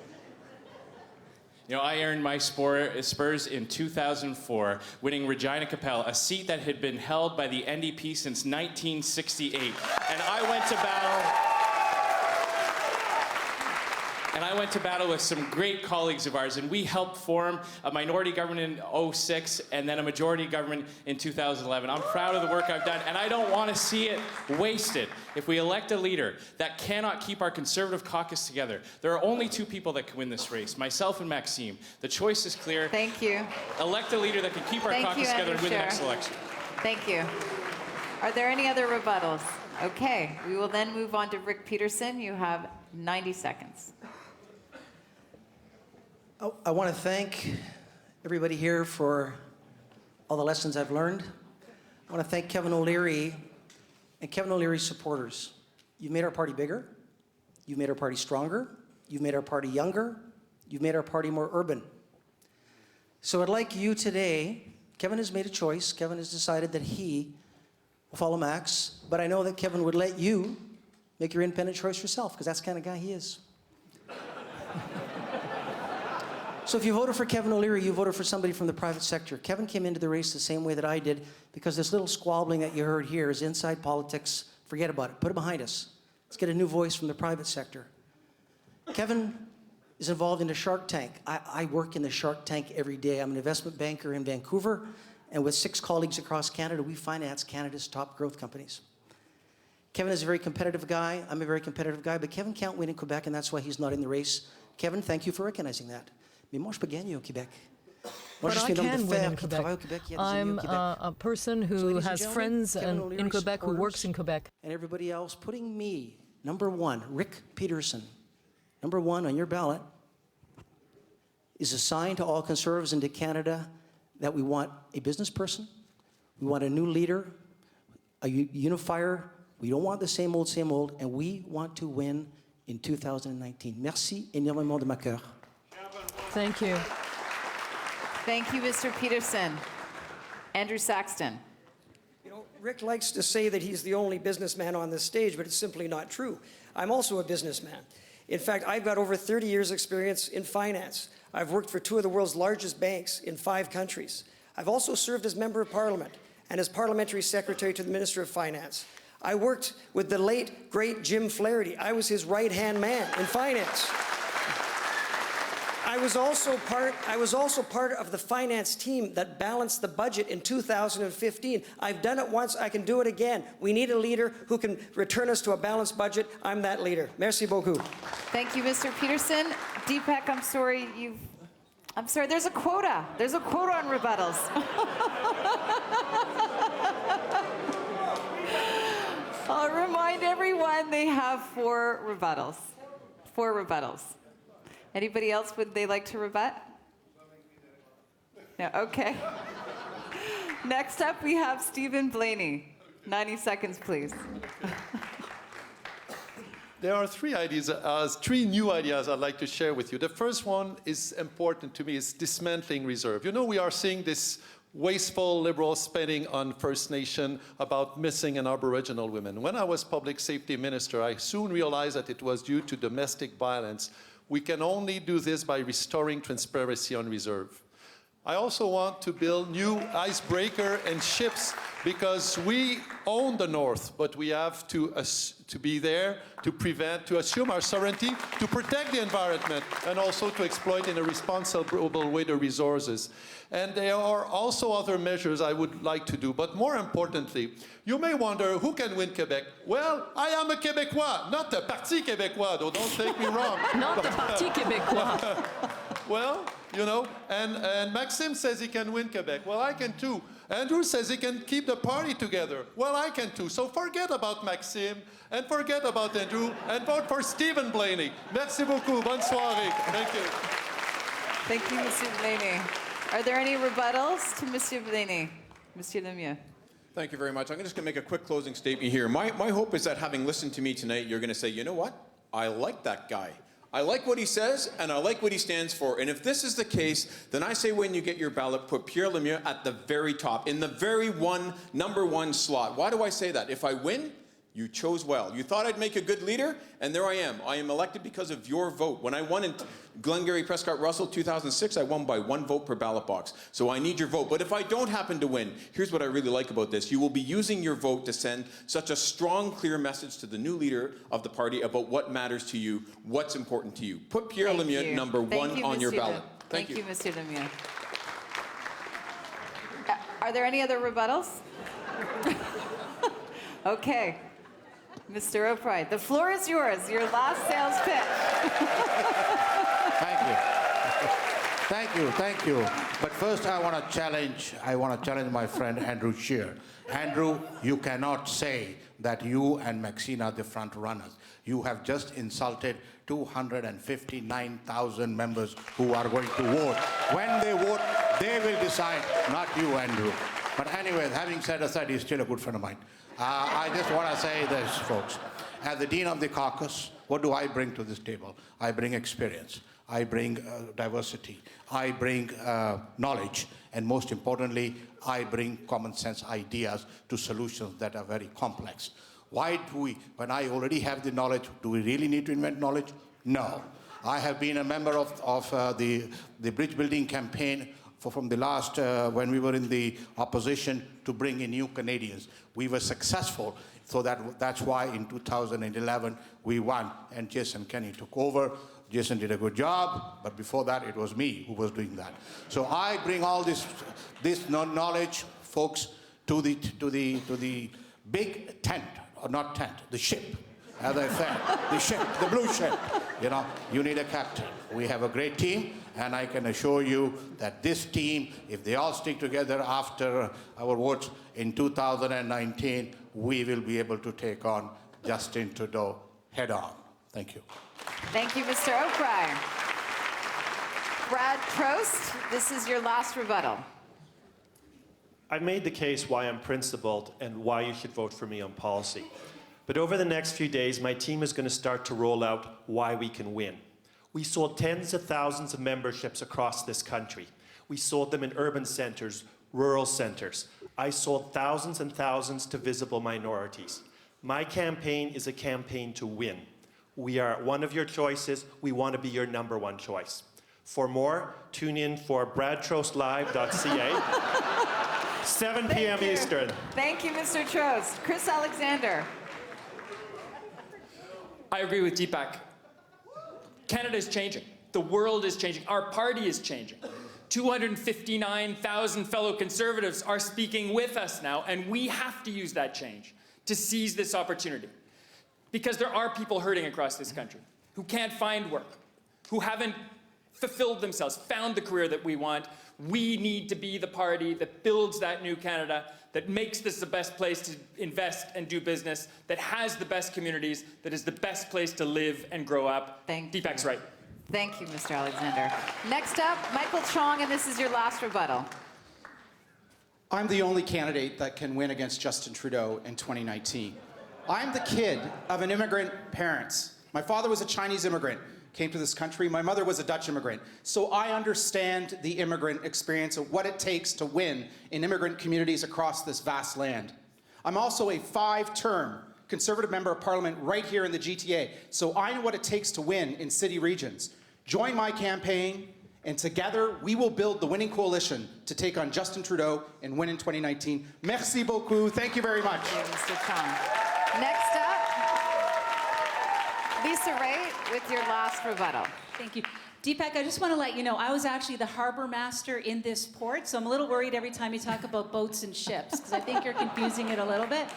You know, I earned my spurs in 2004, winning Regina Capel, a seat that had been held by the NDP since 1968. And I went to battle with some great colleagues of ours, and we helped form a minority government in 2006 and then a majority government in 2011. I'm proud of the work I've done, and I don't want to see it wasted. If we elect a leader that cannot keep our Conservative caucus together, there are only two people that can win this race, myself and Maxime. The choice is clear. Thank you. Elect a leader that can keep our caucus together and win the next election. Thank you. Are there any other rebuttals? Okay, we will then move on to Rick Peterson. You have 90 seconds. I want to thank everybody here for all the lessons I've learned. I want to thank Kevin O'Leary and Kevin O'Leary's supporters. You've made our party bigger. You've made our party stronger. You've made our party younger. You've made our party more urban. So I'd like you today, Kevin has made a choice. Kevin has decided that he will follow Max, but I know that Kevin would let you make your independent choice yourself, because that's the kind of guy he is. So if you voted for Kevin O'Leary, you voted for somebody from the private sector. Kevin came into the race the same way that I did, because this little squabbling that you heard here is inside politics. Forget about it. Put it behind us. Let's get a new voice from the private sector. Kevin is involved in the Shark Tank. I work in the Shark Tank every day. I'm an investment banker in Vancouver, and with 6 colleagues across Canada, we finance Canada's top growth companies. Kevin is a very competitive guy. I'm a very competitive guy, but Kevin can't win in Quebec, and that's why he's not in the race. Kevin, thank you for recognizing that. Mais moi, je peux gagner au Québec. But I can win in Quebec. I'm a person who has friends in Quebec, who works in Quebec. And everybody else putting me, number 1, Rick Peterson, number 1 on your ballot, is a sign to all Conservatives into Canada that we want a business person, we want a new leader, a unifier. We don't want the same old, and we want to win in 2019. Merci énormément de ma cœur. Thank you. Thank you, Mr. Peterson. Andrew Saxton. You know, Rick likes to say that he's the only businessman on this stage, but it's simply not true. I'm also a businessman. In fact, I've got over 30 years' experience in finance. I've worked for 2 of the world's largest banks in 5 countries. I've also served as Member of Parliament and as Parliamentary Secretary to the Minister of Finance. I worked with the late, great Jim Flaherty. I was his right-hand man in finance. I was also part of the finance team that balanced the budget in 2015. I've done it once, I can do it again. We need a leader who can return us to a balanced budget. I'm that leader. Merci beaucoup. Thank you, Mr. Peterson. Deepak, I'm sorry, I'm sorry, there's a quota. There's a quota on rebuttals. I'll remind everyone they have 4 rebuttals. 4 rebuttals. Anybody else would they like to rebut? No, okay. Next up, we have Stephen Blaney. 90 seconds, please. There are 3 ideas, 3 new ideas I'd like to share with you. The first one is important to me, is dismantling reserve. You know, we are seeing this wasteful liberal spending on First Nation about missing and Aboriginal women. When I was public safety minister, I soon realized that it was due to domestic violence. We can only do this by restoring transparency on reserve. I also want to build new icebreaker and ships because we own the North, but we have to be there to prevent, to assume our sovereignty, to protect the environment, and also to exploit in a responsible way the resources. And there are also other measures I would like to do, but more importantly, you may wonder who can win Quebec. Well, I am a Québécois, not the Parti Québécois, though don't take me wrong. Not the Parti Québécois. Well, you know, and Maxime says he can win Quebec. Well, I can too. Andrew says he can keep the party together. Well, I can too. So forget about Maxime and forget about Andrew and vote for Stephen Blaney. Merci beaucoup. Bonne soirée. Thank you. Thank you, Monsieur Blaney. Are there any rebuttals to Monsieur Blaney? Monsieur Lemieux. Thank you very much. I'm just going to make a quick closing statement here. My hope is that having listened to me tonight, you're going to say, you know what? I like that guy. I like what he says, and I like what he stands for. And if this is the case, then I say when you get your ballot, put Pierre Lemieux at the very top, in the very number one slot. Why do I say that? If I win, you chose well. You thought I'd make a good leader, and there I am. I am elected because of your vote. When I won in Glengarry Prescott Russell 2006, I won by 1 vote per ballot box. So I need your vote. But if I don't happen to win, here's what I really like about this. You will be using your vote to send such a strong, clear message to the new leader of the party about what matters to you, what's important to you. Put Pierre Lemieux number 1 on your ballot. Thank you, Monsieur Lemieux. Are there any other rebuttals? Okay. Mr. O'Pride, the floor is yours. Your last sales pitch. Thank you. But first, I want to challenge my friend Andrew Scheer. Andrew, you cannot say that you and Maxine are the front runners. You have just insulted 259,000 members who are going to vote. When they vote, they will decide, not you, Andrew. But anyway, having said aside, he's still a good friend of mine. I just want to say this, folks. As the Dean of the Caucus, what do I bring to this table? I bring experience. I bring diversity. I bring knowledge. And most importantly, I bring common sense ideas to solutions that are very complex. Why do we, when I already have the knowledge, do we really need to invent knowledge? No. I have been a member of the bridge building campaign from the last, when we were in the opposition, to bring in new Canadians. We were successful, so that's why in 2011 we won, and Jason Kenney took over. Jason did a good job, but before that it was me who was doing that. So I bring all this knowledge, folks, to the big tent, or not tent, the ship. As I said, the ship, the blue ship. You know, you need a captain. We have a great team, and I can assure you that this team, if they all stick together after our votes in 2019, we will be able to take on Justin Trudeau head on. Thank you. Thank you, Mr. O'Brien. Brad Prost, this is your last rebuttal. I've made the case why I'm principled and why you should vote for me on policy. But over the next few days, my team is going to start to roll out why we can win. We sold tens of thousands of memberships across this country. We sold them in urban centers, rural centers. I sold thousands and thousands to visible minorities. My campaign is a campaign to win. We are one of your choices. We want to be your number one choice. For more, tune in for bradtrostlive.ca, 7 p.m. Eastern. Thank you, Mr. Trost. Chris Alexander. I agree with Deepak. Canada is changing. The world is changing. Our party is changing. 259,000 fellow Conservatives are speaking with us now, and we have to use that change to seize this opportunity. Because there are people hurting across this country who can't find work, who haven't fulfilled themselves, found the career that we want. We need to be the party that builds that new Canada, that makes this the best place to invest and do business, that has the best communities, that is the best place to live and grow up. Deepak's right. Thank you, Mr. Alexander. Next up, Michael Chong, and this is your last rebuttal. I'm the only candidate that can win against Justin Trudeau in 2019. I'm the kid of an immigrant parents. My father was a Chinese immigrant, came to this country. My mother was a Dutch immigrant. So I understand the immigrant experience and what it takes to win in immigrant communities across this vast land. I'm also a 5-term Conservative Member of Parliament right here in the GTA, so I know what it takes to win in city regions. Join my campaign, and together we will build the winning coalition to take on Justin Trudeau and win in 2019. Merci beaucoup. Thank you very much. Thank you, Mr. Chong. Next up, Lisa Ray with your last rebuttal. Thank you. Deepak, I just want to let you know, I was actually the harbor master in this port, so I'm a little worried every time you talk about boats and ships, because I think you're confusing it a little bit.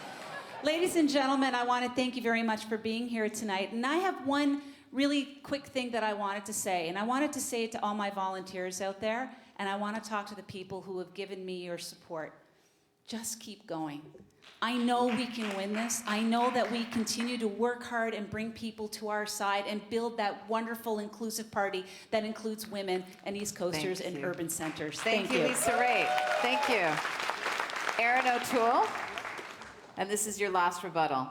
Ladies and gentlemen, I want to thank you very much for being here tonight. And I have one really quick thing that I wanted to say. And I wanted to say it to all my volunteers out there. And I want to talk to the people who have given me your support. Just keep going. I know we can win this. I know that we continue to work hard and bring people to our side and build that wonderful inclusive party that includes women and East Coasters and urban centers. Thank you, Lisa Ray. Thank you. Aaron O'Toole. And this is your last rebuttal.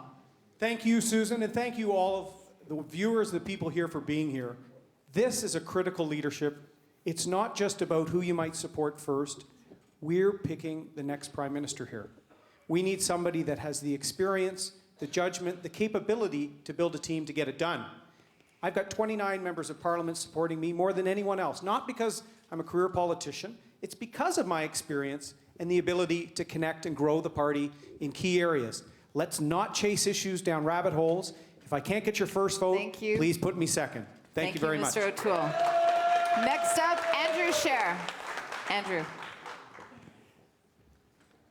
Thank you, Susan, and thank you all of the viewers, the people here for being here. This is a critical leadership. It's not just about who you might support first. We're picking the next Prime Minister here. We need somebody that has the experience, the judgment, the capability to build a team to get it done. I've got 29 members of Parliament supporting me more than anyone else, not because I'm a career politician. It's because of my experience and the ability to connect and grow the party in key areas. Let's not chase issues down rabbit holes. If I can't get your first vote, please put me second. Thank you very much. Mr. O'Toole. Next up, Andrew Scheer. Andrew.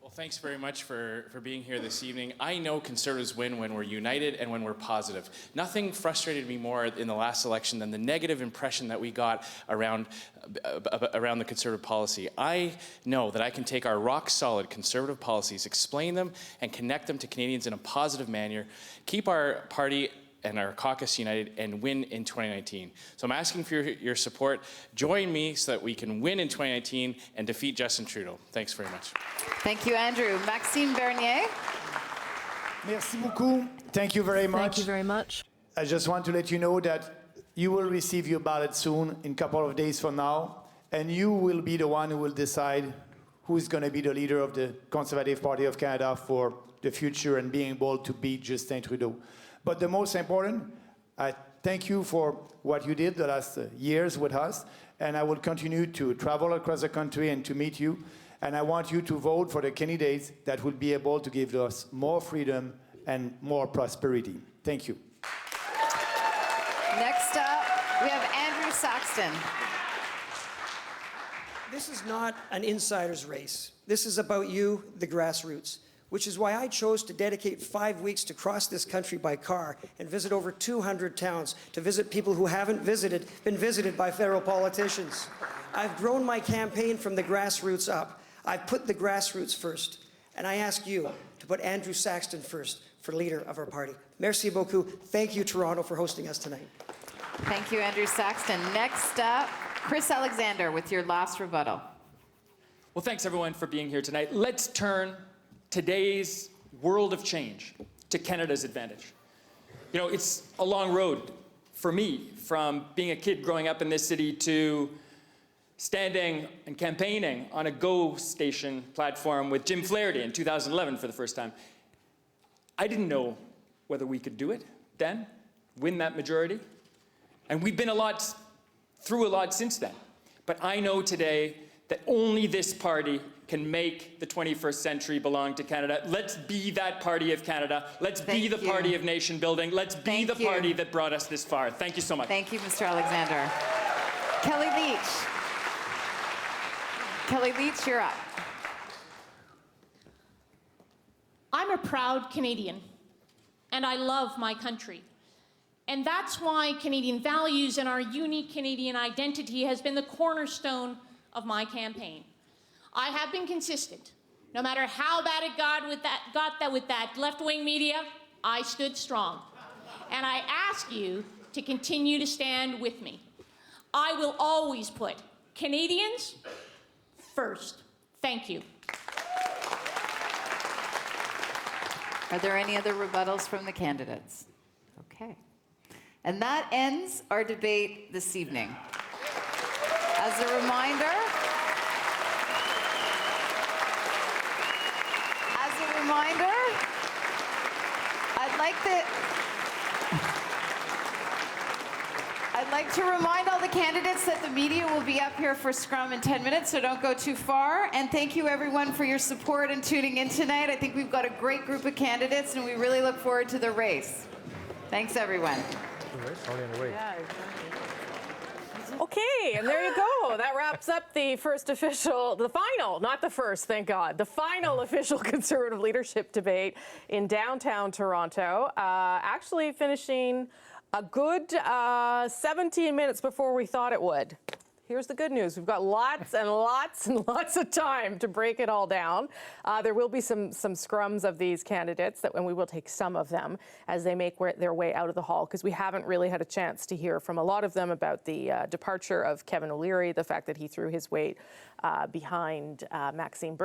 Well, thanks very much for being here this evening. I know Conservatives win when we're united and when we're positive. Nothing frustrated me more in the last election than the negative impression that we got around the Conservative policy. I know that I can take our rock-solid Conservative policies, explain them, and connect them to Canadians in a positive manner, keep our party and our caucus united, and win in 2019. So I'm asking for your support. Join me so that we can win in 2019 and defeat Justin Trudeau. Thanks very much. Thank you, Andrew. Maxime Bernier. Merci beaucoup. Thank you very much. Thank you very much. I just want to let you know that you will receive your ballot soon, in a couple of days from now, and you will be the one who will decide who is going to be the leader of the Conservative Party of Canada for the future and being able to beat Justin Trudeau. But the most important, I thank you for what you did the last years with us, and I will continue to travel across the country and to meet you, and I want you to vote for the candidates that will be able to give us more freedom and more prosperity. Thank you. Next up, we have Andrew Saxton. This is not an insider's race. This is about you, the grassroots, which is why I chose to dedicate 5 weeks to cross this country by car and visit over 200 towns, to visit people who haven't been visited by federal politicians. I've grown my campaign from the grassroots up. I've put the grassroots first. And I ask you to put Andrew Saxton first for leader of our party. Merci beaucoup. Thank you, Toronto, for hosting us tonight. Thank you, Andrew Saxton. Next up, Chris Alexander with your last rebuttal. Well, thanks everyone for being here tonight. Let's turn today's world of change to Canada's advantage. You know, it's a long road for me from being a kid growing up in this city to standing and campaigning on a GO station platform with Jim Flaherty in 2011 for the first time. I didn't know whether we could do it then, win that majority. And we've been through a lot since then. But I know today that only this party can make the 21st century belong to Canada. Let's be that party of Canada. Let's be the party of nation building. Let's be the party that brought us this far. Thank you so much. Thank you, Mr. Alexander. Kelly Leach. Kelly Leach, you're up. I'm a proud Canadian, and I love my country. And that's why Canadian values and our unique Canadian identity has been the cornerstone of my campaign. I have been consistent. No matter how bad it got with that left-wing media, I stood strong. And I ask you to continue to stand with me. I will always put Canadians first. Thank you. Are there any other rebuttals from the candidates? Okay. And that ends our debate this evening. As a reminder, I'd like to remind all the candidates that the media will be up here for Scrum in 10 minutes, so don't go too far. And thank you everyone for your support and tuning in tonight. I think we've got a great group of candidates and we really look forward to the race. Thanks everyone. Okay, and there you go. That wraps up the final, not the first, thank God, the final official Conservative leadership debate in downtown Toronto. Actually finishing a good 17 minutes before we thought it would. Here's the good news. We've got lots and lots and lots of time to break it all down. There will be some scrums of these candidates, and we will take some of them as they make their way out of the hall, because we haven't really had a chance to hear from a lot of them about the departure of Kevin O'Leary, the fact that he threw his weight behind Maxime